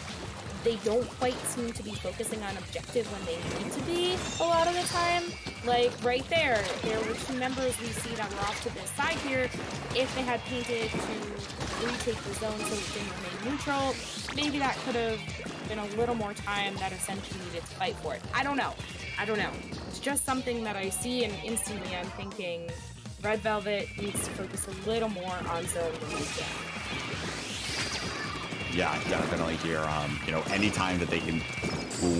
they don't quite seem to be focusing on objective when they need to be a lot of the time. Like right there were 2 members we see that were off to this side here. If they had painted to retake the zone so it didn't remain neutral, maybe that could have been a little more time that Ascension needed to fight for it. I don't know. It's just something that I see, and instantly I'm thinking RedVelvet needs to focus a little more on zone when they can. Yeah, definitely here. You know, anytime that they can,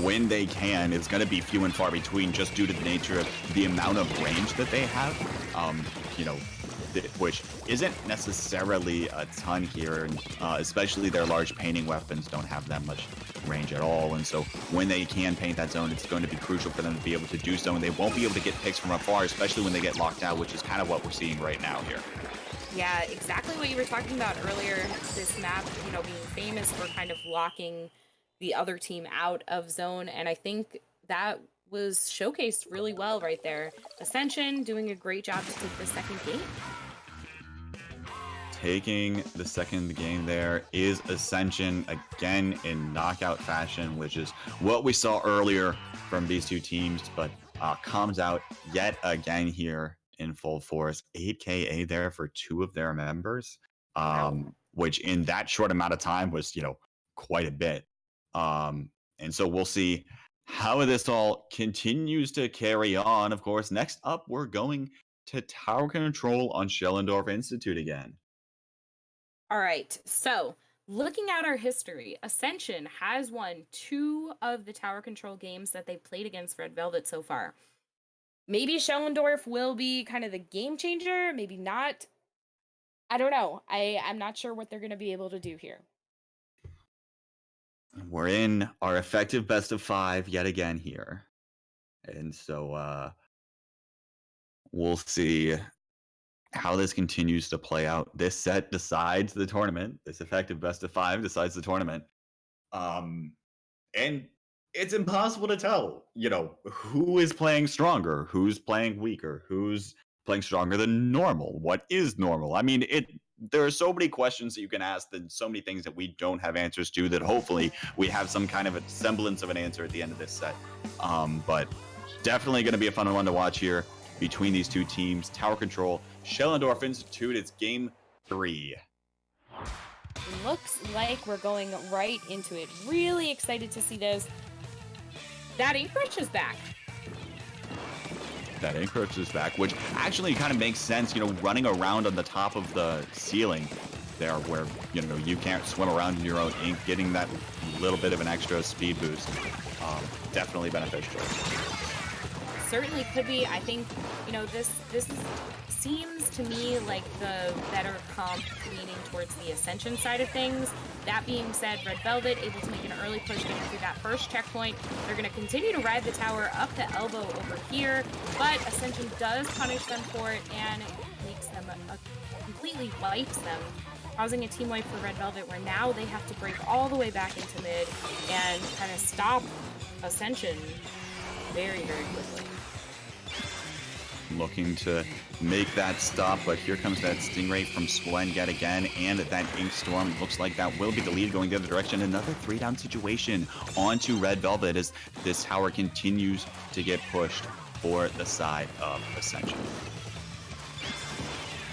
when they can, it's going to be few and far between just due to the nature of the amount of range that they have. You know, which isn't necessarily a ton here, and especially their large painting weapons don't have that much range at all. And so when they can paint that zone, it's going to be crucial for them to be able to do so, and they won't be able to get picks from afar, especially when they get locked out, which is kind of what we're seeing right now here. Yeah, exactly what you were talking about earlier. This map, you know, being famous for kind of locking the other team out of zone, and I think that was showcased really well right there. Ascension doing a great job to take the second game. Taking the second game there is Ascension, again in knockout fashion, which is what we saw earlier from these two teams, but comes out yet again here in full force. 8KA there for two of their members, Wow. which in that short amount of time was, you know, quite a bit. And so we'll see how this all continues to carry on. Of course, next up, we're going to Tower Control on Schellendorf Institute again. All right, so looking at our history, Ascension has won 2 of the tower control games that they've played against RedVelvet so far. Maybe Schellendorf will be kind of the game changer, maybe not. I don't know. I'm not sure what they're going to be able to do here. We're in our effective best of 5 yet again here. And so we'll see how this continues to play out. This set decides the tournament. This effective best of 5 decides the tournament. And it's impossible to tell, you know, who is playing stronger, who's playing weaker, who's playing stronger than normal. What is normal? I mean, there are so many questions that you can ask, and so many things that we don't have answers to, that hopefully we have some kind of a semblance of an answer at the end of this set. But definitely going to be a fun one to watch here between these two teams. Tower Control, Schellendorf Institute. It's game 3. Looks like we're going right into it. Really excited to see this. That ink brush is back. That ink brush is back, which actually kind of makes sense, you know, running around on the top of the ceiling there where, you know, you can't swim around in your own ink, getting that little bit of an extra speed boost. Definitely beneficial. Certainly could be. I think, you know, this seems to me like the better comp leaning towards the Ascension side of things. That being said, RedVelvet able to make an early push getting through that first checkpoint. They're going to continue to ride the tower up the elbow over here, but Ascension does punish them for it and makes them completely wipes them, causing a team wipe for RedVelvet, where now they have to break all the way back into mid and kind of stop Ascension very, very quickly. Looking to make that stop, but here comes that Stingray from Swen yet again, and that Ink Storm looks like that will be the lead going the other direction. Another 3-down situation onto RedVelvet as this tower continues to get pushed for the side of Ascension.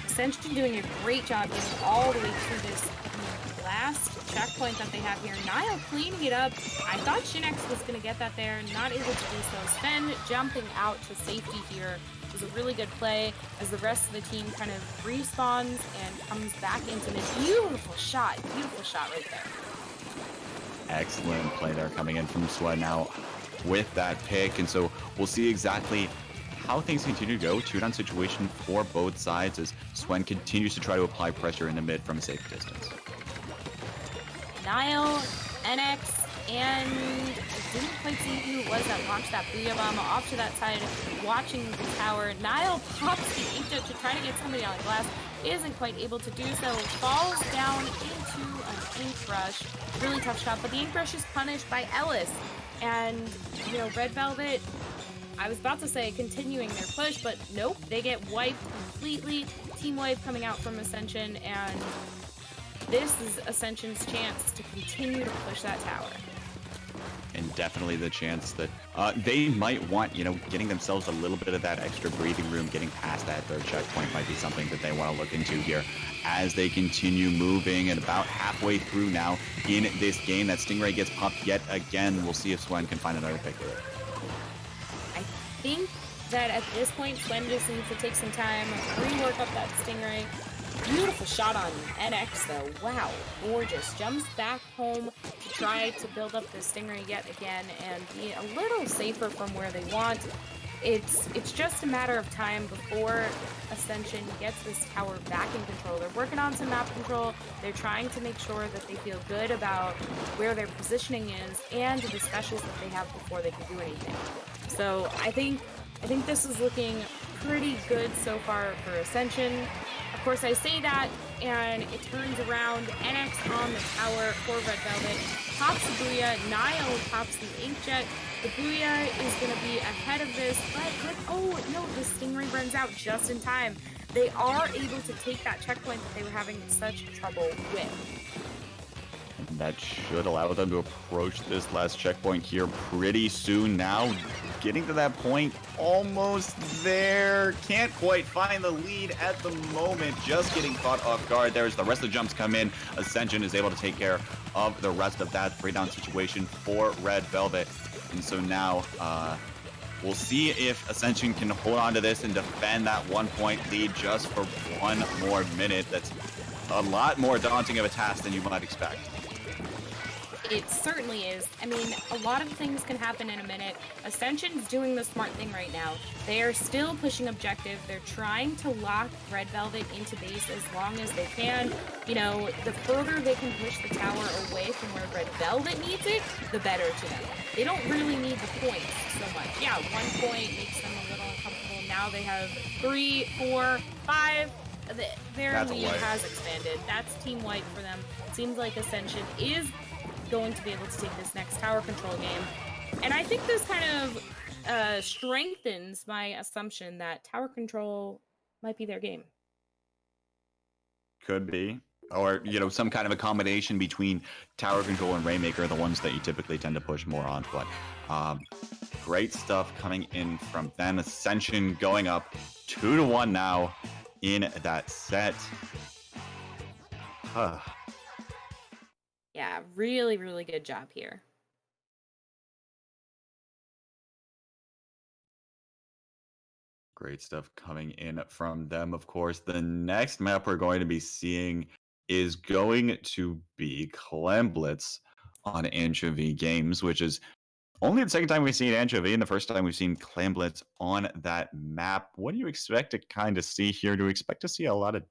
Ascension doing a great job getting all the way through this last checkpoint that they have here. Nile cleaning it up. I thought Shinex was going to get that there, not able to do so. Sven jumping out to safety here was a really good play as the rest of the team kind of respawns and comes back into this beautiful shot right there. Excellent play there coming in from Swen now with that pick, and so we'll see exactly how things continue to go. 2-down situation for both sides as Swen continues to try to apply pressure in the mid from a safe distance. Nile, NX, and I didn't quite see who it was that launched that Booyah Bomb off to that side, watching the tower. Nile pops the inkjet to try to get somebody on the glass, isn't quite able to do so, falls down into an ink brush. Really tough shot, but the ink brush is punished by Ellis. And, you know, RedVelvet, I was about to say continuing their push, but nope, they get wiped completely. Team wipe coming out from Ascension, and this is Ascension's chance to continue to push that tower. And definitely the chance that they might want, you know, getting themselves a little bit of that extra breathing room, getting past that third checkpoint might be something that they want to look into here as they continue moving. And about halfway through now in this game, that Stingray gets popped yet again. We'll see if Swen can find another pick here. I think that at this point, Swen just needs to take some time, rework up that Stingray, Beautiful shot on NX though. Wow, gorgeous. Jumps back home to try to build up the Stingray yet again and be a little safer from where they want. It's just a matter of time before Ascension gets this tower back in control. They're working on some map control. They're trying to make sure that they feel good about where their positioning is and the specials that they have before they can do anything. So I think this is looking pretty good so far for Ascension. Of course, I say that, and it turns around. NX on the tower for RedVelvet. Pops the Booyah. Niall pops the Inkjet. The Booyah is going to be ahead of this, but oh no, the Stingray runs out just in time. They are able to take that checkpoint that they were having such trouble with. And that should allow them to approach this last checkpoint here pretty soon now. Getting to that point, almost there. Can't quite find the lead at the moment. Just getting caught off guard there as the rest of the jumps come in. Ascension is able to take care of the rest of that 3-down situation for RedVelvet. And so now we'll see if Ascension can hold on to this and defend that 1-point lead just for one more minute. That's a lot more daunting of a task than you might expect. It certainly is. I mean, a lot of things can happen in a minute. Ascension's doing the smart thing right now. They are still pushing objective. They're trying to lock RedVelvet into base as long as they can. You know, the further they can push the tower away from where RedVelvet needs it, the better to them. They don't really need the points so much. Yeah, 1 point makes them a little uncomfortable. Now they have 3, 4, 5. Their lead has expanded. That's team white for them. It seems like Ascension is going to be able to take this next tower control game. And I think this kind of strengthens my assumption that tower control might be their game. Could be. Or, you know, some kind of a combination between tower control and Rainmaker, the ones that you typically tend to push more on. But great stuff coming in from them. Ascension going up 2-1 now in that set. Yeah, really, really good job here. Great stuff coming in from them. Of course, the next map we're going to be seeing is going to be Clemblitz on Anchovy Games, which is only the second time we've seen Anchovy and the first time we've seen Clemblitz on that map. What do you expect to kind of see here? Do you expect to see a lot of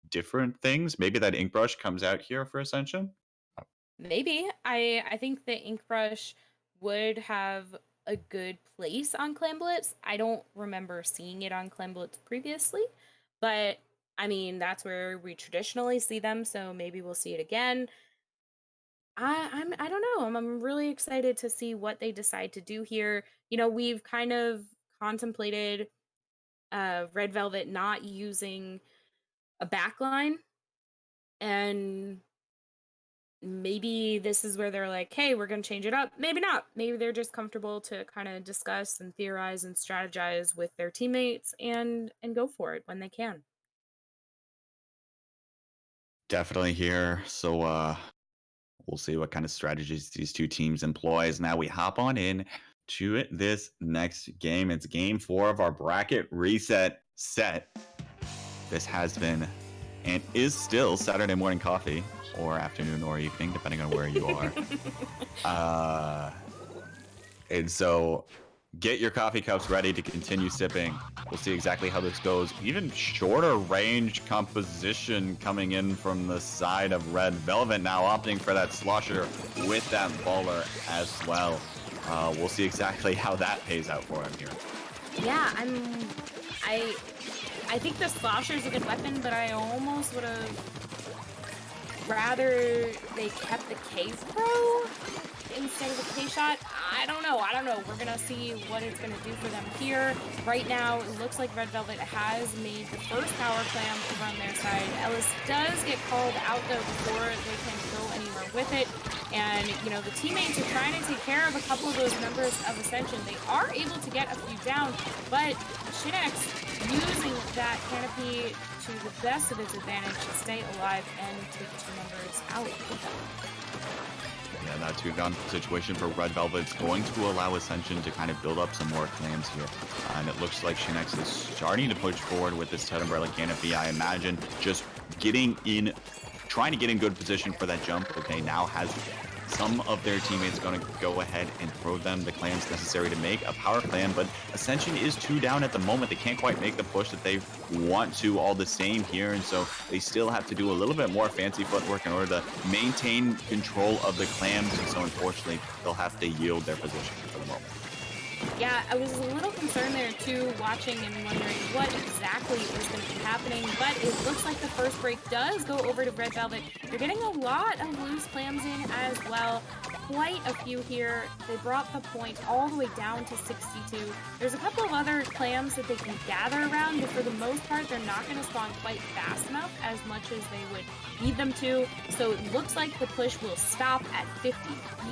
different things? Maybe that ink brush comes out here for Ascension? Maybe. I think the ink brush would have a good place on Clemblitz. I don't remember seeing it on Clemblitz previously, but I mean, that's where we traditionally see them, so maybe we'll see it again. I don't know. I'm really excited to see what they decide to do here. You know, we've kind of contemplated RedVelvet not using a backline, and maybe this is where they're like, hey, we're going to change it up. Maybe not. Maybe they're just comfortable to kind of discuss and theorize and strategize with their teammates and go for it when they can. Definitely here. So we'll see what kind of strategies these two teams employ as now we hop on in to this next game. It's game 4 of our bracket reset set. This has been and is still Saturday morning coffee, or afternoon or evening, depending on where you are. And so get your coffee cups ready to continue sipping. We'll see exactly how this goes. Even shorter range composition coming in from the side of RedVelvet now, opting for that slosher with that baller as well. We'll see exactly how that pays out for him here. Yeah, I think the slosher is a good weapon, but I almost would have rather they kept the Cave Pro instead of the K-Shot. I don't know. We're going to see what it's going to do for them here. Right now, it looks like RedVelvet has made the first power clam over on their side. Ellis does get called out, though, before they can go anywhere with it. And, you know, the teammates are trying to take care of a couple of those members of Ascension. They are able to get a few down, but Shinex using that canopy to the best of its advantage to stay alive and take 2 members out with them. Yeah, that 2-down situation for RedVelvet is going to allow Ascension to kind of build up some more clams here. And it looks like Shinex is starting to push forward with this Ted Umbrella canopy. I imagine just getting in, trying to get in good position for that jump. Okay, now has some of their teammates going to go ahead and throw them the clams necessary to make a power clam, but Ascension is 2 down at the moment. They can't quite make the push that they want to all the same here, and so they still have to do a little bit more fancy footwork in order to maintain control of the clams, and so unfortunately they'll have to yield their position for the moment. Yeah, I was a little concerned there too, watching and wondering what exactly is going to be happening, but it looks like the first break does go over to RedVelvet. They're getting a lot of loose clams in as well. Quite a few here. They brought the point all the way down to 62. There's a couple of other clams that they can gather around, but for the most part, they're not going to spawn quite fast enough as much as they would need them to. So it looks like the push will stop at 50.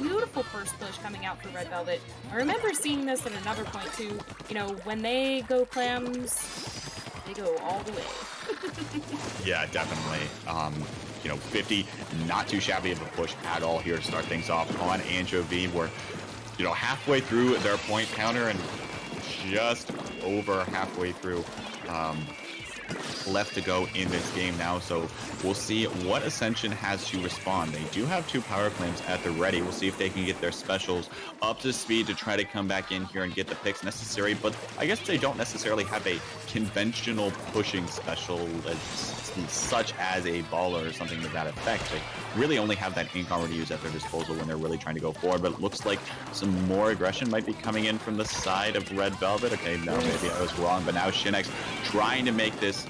Beautiful first push coming out for RedVelvet. I remember seeing this at another point too. You know, when they go clams, they go all the way. Yeah, definitely. 50, not too shabby of a push at all here to start things off on Anchovy. We're, halfway through their point counter and just over halfway through left to go in this game now. So we'll see what Ascension has to respond. They do have 2 power claims at the ready. We'll see if they can get their specials up to speed to try to come back in here and get the picks necessary. But I guess they don't necessarily have a conventional pushing special such as a baller or something to that effect. They really only have that ink armor to use at their disposal when they're really trying to go forward. But it looks like some more aggression might be coming in from the side of RedVelvet. Okay, no, maybe I was wrong. But now Shinex trying to make this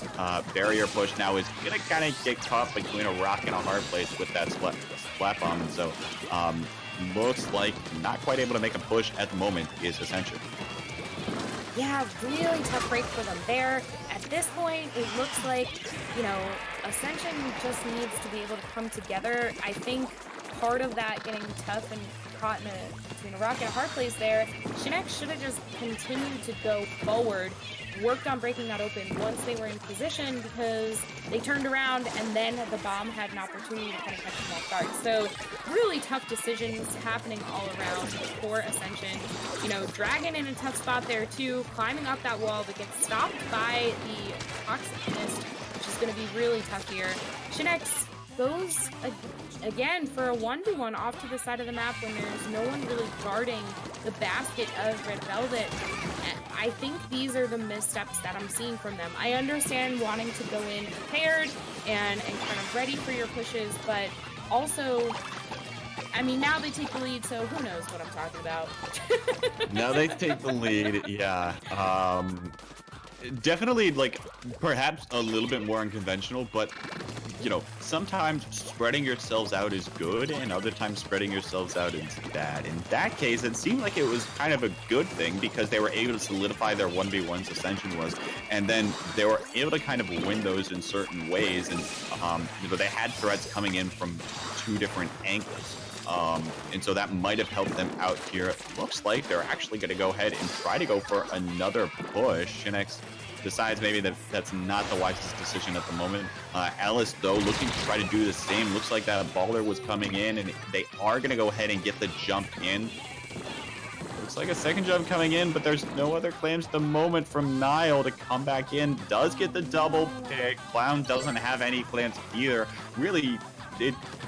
barrier push now is going to kind of get caught between a rock and a hard place with that splat bomb. And so looks like not quite able to make a push at the moment is Ascension. Yeah, really tough break for them there. At this point, it looks like, Ascension just needs to be able to come together. I think part of that getting tough and caught between a rock and a hard place there, Shinex should have just continued to go forward, worked on breaking that open once they were in position, because they turned around and then the bomb had an opportunity to kind of catch them off guard. So really tough decisions happening all around for Ascension. Dragon in a tough spot there too, climbing up that wall but gets stopped by the toxic mist, which is going to be really tough here. Shinex goes again for a 1v1 off to the side of the map when there's no one really guarding the basket of RedVelvet. I think these are the missteps that I'm seeing from them. I understand wanting to go in prepared and kind of ready for your pushes, but also, now they take the lead, so who knows what I'm talking about. Now they take the lead, yeah. Definitely, perhaps a little bit more unconventional, but sometimes spreading yourselves out is good, and other times spreading yourselves out is bad. In that case, it seemed like it was kind of a good thing because they were able to solidify their 1v1s, Ascension was, and then they were able to kind of win those in certain ways, and they had threats coming in from 2 different angles. And so that might have helped them out here. It looks like they're actually going to go ahead and try to go for another push. Shinex decides maybe that's not the wisest decision at the moment. Alice, though, looking to try to do the same. Looks like that baller was coming in, and they are going to go ahead and get the jump in. Looks like a second jump coming in, but there's no other claims at the moment from Nile to come back in. Does get the double pick. Clown doesn't have any claims either. Really,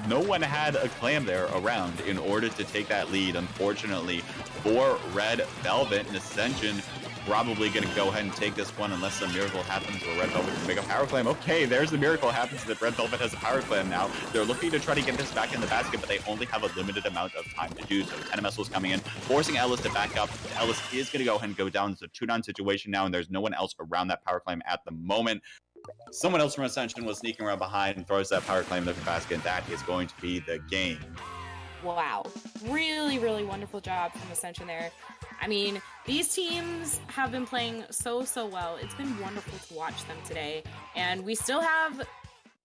no one had a clam there around in order to take that lead, unfortunately, for RedVelvet. And Ascension probably going to go ahead and take this one unless a miracle happens where RedVelvet can make a power clam. Okay, there's the miracle happens that RedVelvet has a power clam now. They're looking to try to get this back in the basket, but they only have a limited amount of time to do so. 10 missiles coming in, forcing Ellis to back up. Ellis is going to go ahead and go down. It's a 2-down situation now, and there's no one else around that power clam at the moment. Someone else from Ascension was sneaking around behind and throws that power claim in the basket, and that is going to be the game. Wow. Really, really wonderful job from Ascension there. These teams have been playing so well. It's been wonderful to watch them today. And we still have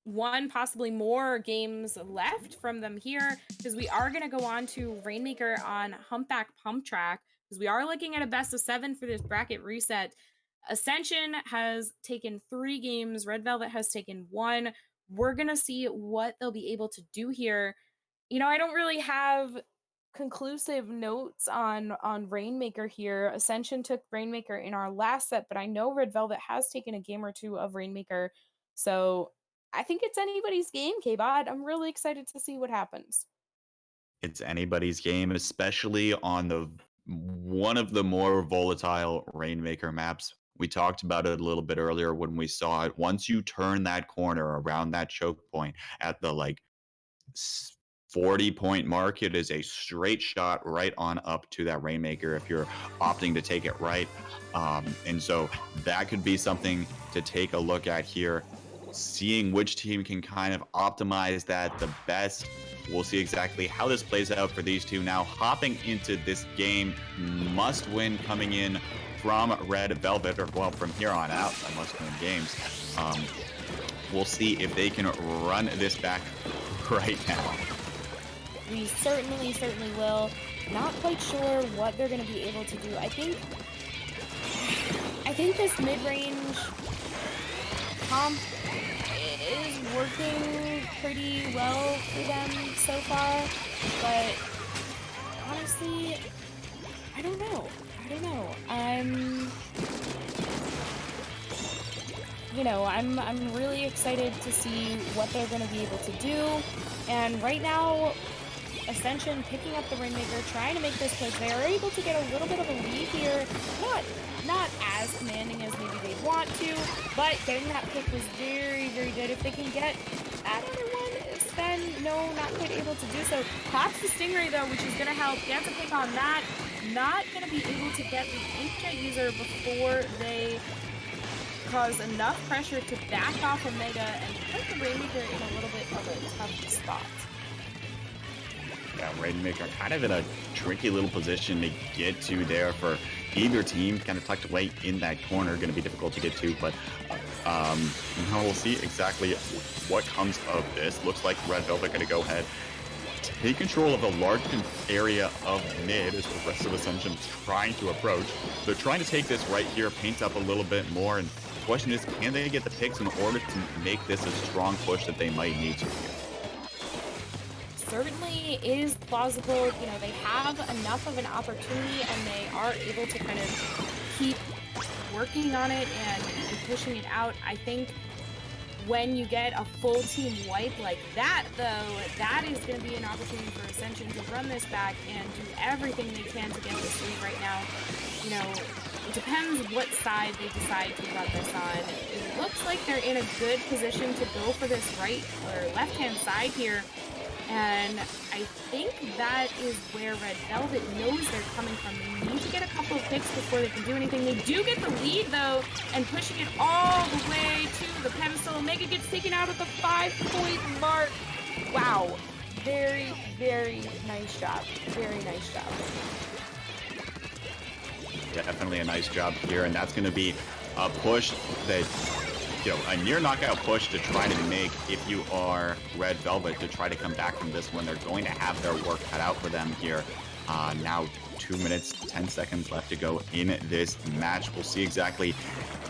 one, possibly more games left from them here, because we are going to go on to Rainmaker on Humpback Pump Track, because we are looking at a best of 7 for this bracket reset. Ascension has taken 3 games. RedVelvet has taken 1. We're going to see what they'll be able to do here. I don't really have conclusive notes on Rainmaker here. Ascension took Rainmaker in our last set, but I know RedVelvet has taken a game or 2 of Rainmaker. So I think it's anybody's game, K-Bot. I'm really excited to see what happens. It's anybody's game, especially on the one of the more volatile Rainmaker maps. We talked about it a little bit earlier when we saw it. Once you turn that corner around that choke point at the 40-point mark, it is a straight shot right on up to that Rainmaker if you're opting to take it right. And so that could be something to take a look at here, seeing which team can kind of optimize that the best. We'll see exactly how this plays out for these two. Now hopping into this game, must win coming in from RedVelvet, or well, from here on out, must win games. We'll see if they can run this back right now. We certainly will. Not quite sure what they're going to be able to do. I think this mid-range comp is working pretty well for them so far, but honestly, I don't know. I'm really excited to see what they're going to be able to do. And right now, Ascension picking up the Rainmaker, trying to make this push. They are able to get a little bit of a lead here. Not as commanding as maybe they'd want to, but getting that pick was very good. If they can get that other one, then no, not quite able to do so. Pops the Stingray though, which is going to help. Gets a pick on that. Not going to be able to get the Inkjet user before they cause enough pressure to back off Omega and put the Rainmaker in a little bit of a tough spot. Yeah, Rainmaker kind of in a tricky little position to get to there for either team, kind of tucked away in that corner. Going to be difficult to get to, but now we'll see exactly what comes of this. Looks like RedVelvet going to go ahead, take control of the large area of mid as the rest of Ascension is trying to approach. They're trying to take this right here, paint up a little bit more, and the question is, can they get the picks in order to make this a strong push that they might need to here? Certainly is plausible. They have enough of an opportunity and they are able to kind of keep working on it and pushing it out. I think when you get a full team wipe like that, though, that is going to be an opportunity for Ascension to run this back and do everything they can to get this lead right now. It depends what side they decide to run this on. It looks like they're in a good position to go for this right or left-hand side here. And I think that is where RedVelvet knows they're coming from. They need to get a couple of picks before they can do anything. They do get the lead, though, and pushing it all the way to the pedestal. Omega gets taken out at the 5-point mark. Wow. Very nice job. Very nice job. Definitely a nice job here, and that's going to be a push that... a near knockout push to try to make if you are RedVelvet to try to come back from this one. They're going to have their work cut out for them here. Now 2 minutes, 10 seconds left to go in this match. We'll see exactly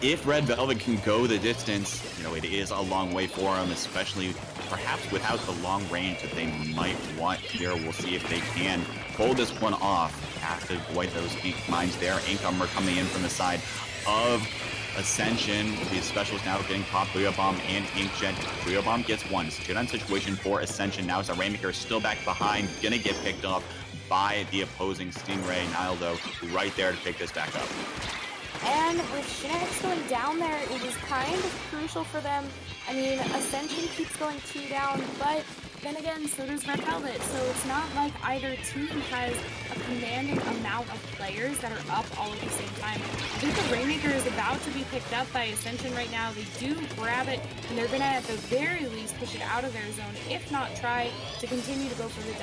if RedVelvet can go the distance. It is a long way for them, especially perhaps without the long range that they might want here. We'll see if they can pull this one off. Have to avoid those ink mines there. Incomer coming in from the side of Ascension. The specialist now getting popped. Booyah Bomb and Inkjet. Booyah Bomb gets one. It's a good-on situation for Ascension. Now as a Rainmaker is still back behind, gonna get picked up by the opposing Stingray. Nildo right there to pick this back up. And with Shinx going down there, it was kind of crucial for them. I mean, Ascension keeps going 2 down, but then again, so does RedVelvet. So it's not like either team has a commanding amount of players that are up all at the same time. I think the Rainmaker is about to be picked up by Ascension right now. They do grab it, and they're going to at the very least push it out of their zone, if not try to continue to go for the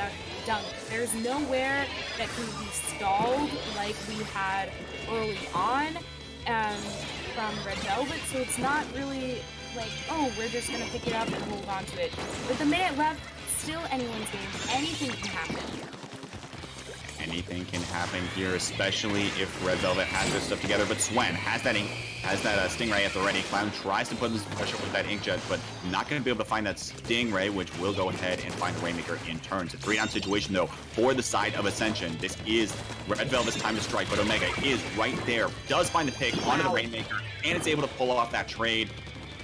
dunk. There's nowhere that can be stalled like we had early on from RedVelvet, so it's not really like, oh, we're just going to pick it up and hold on to it. With a minute left, still anyone's game. Anything can happen. Anything can happen here, especially if RedVelvet has their stuff together. But Swen has that Stingray at the ready. Clown tries to put in some pressure with that Inkjet, but not going to be able to find that Stingray, which will go ahead and find the Rainmaker in turn. It's a 3-down situation, though, for the side of Ascension. This is RedVelvet's time to strike, but Omega is right there. Does find the pick onto the Rainmaker, and it's able to pull off that trade.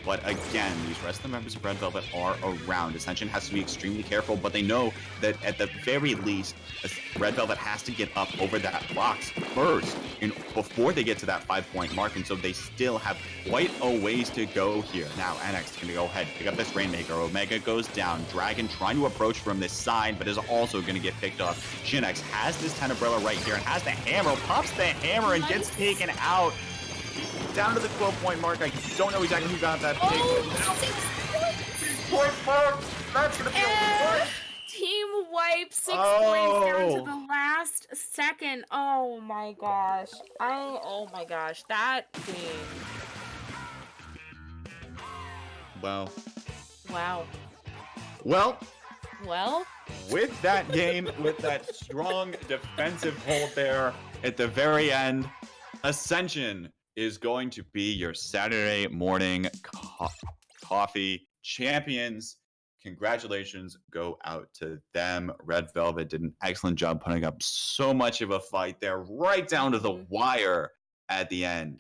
But again, these rest of the members of Red Velvet are around. Ascension has to be extremely careful, but they know that at the very least, Red Velvet has to get up over that box first before they get to that 5-point mark, and so they still have quite a ways to go here. Now, NX is going to go ahead, pick up this Rainmaker. Omega goes down. Dragon trying to approach from this side, but is also going to get picked off. Shinx has this Tenebrella right here and has the hammer, pops the hammer, and gets taken out. Down to the 12-point mark. I don't know exactly who got that pick. Oh, 6 point mark. That's going to be a team wipe, 6 points down to the last second. Oh my gosh. Oh my gosh. That game. Wow. Well, with that game, with that strong defensive hold there at the very end, Ascension is going to be your Saturday morning coffee champions. Congratulations go out to them. Red Velvet did an excellent job putting up so much of a fight there, right down to the wire at the end.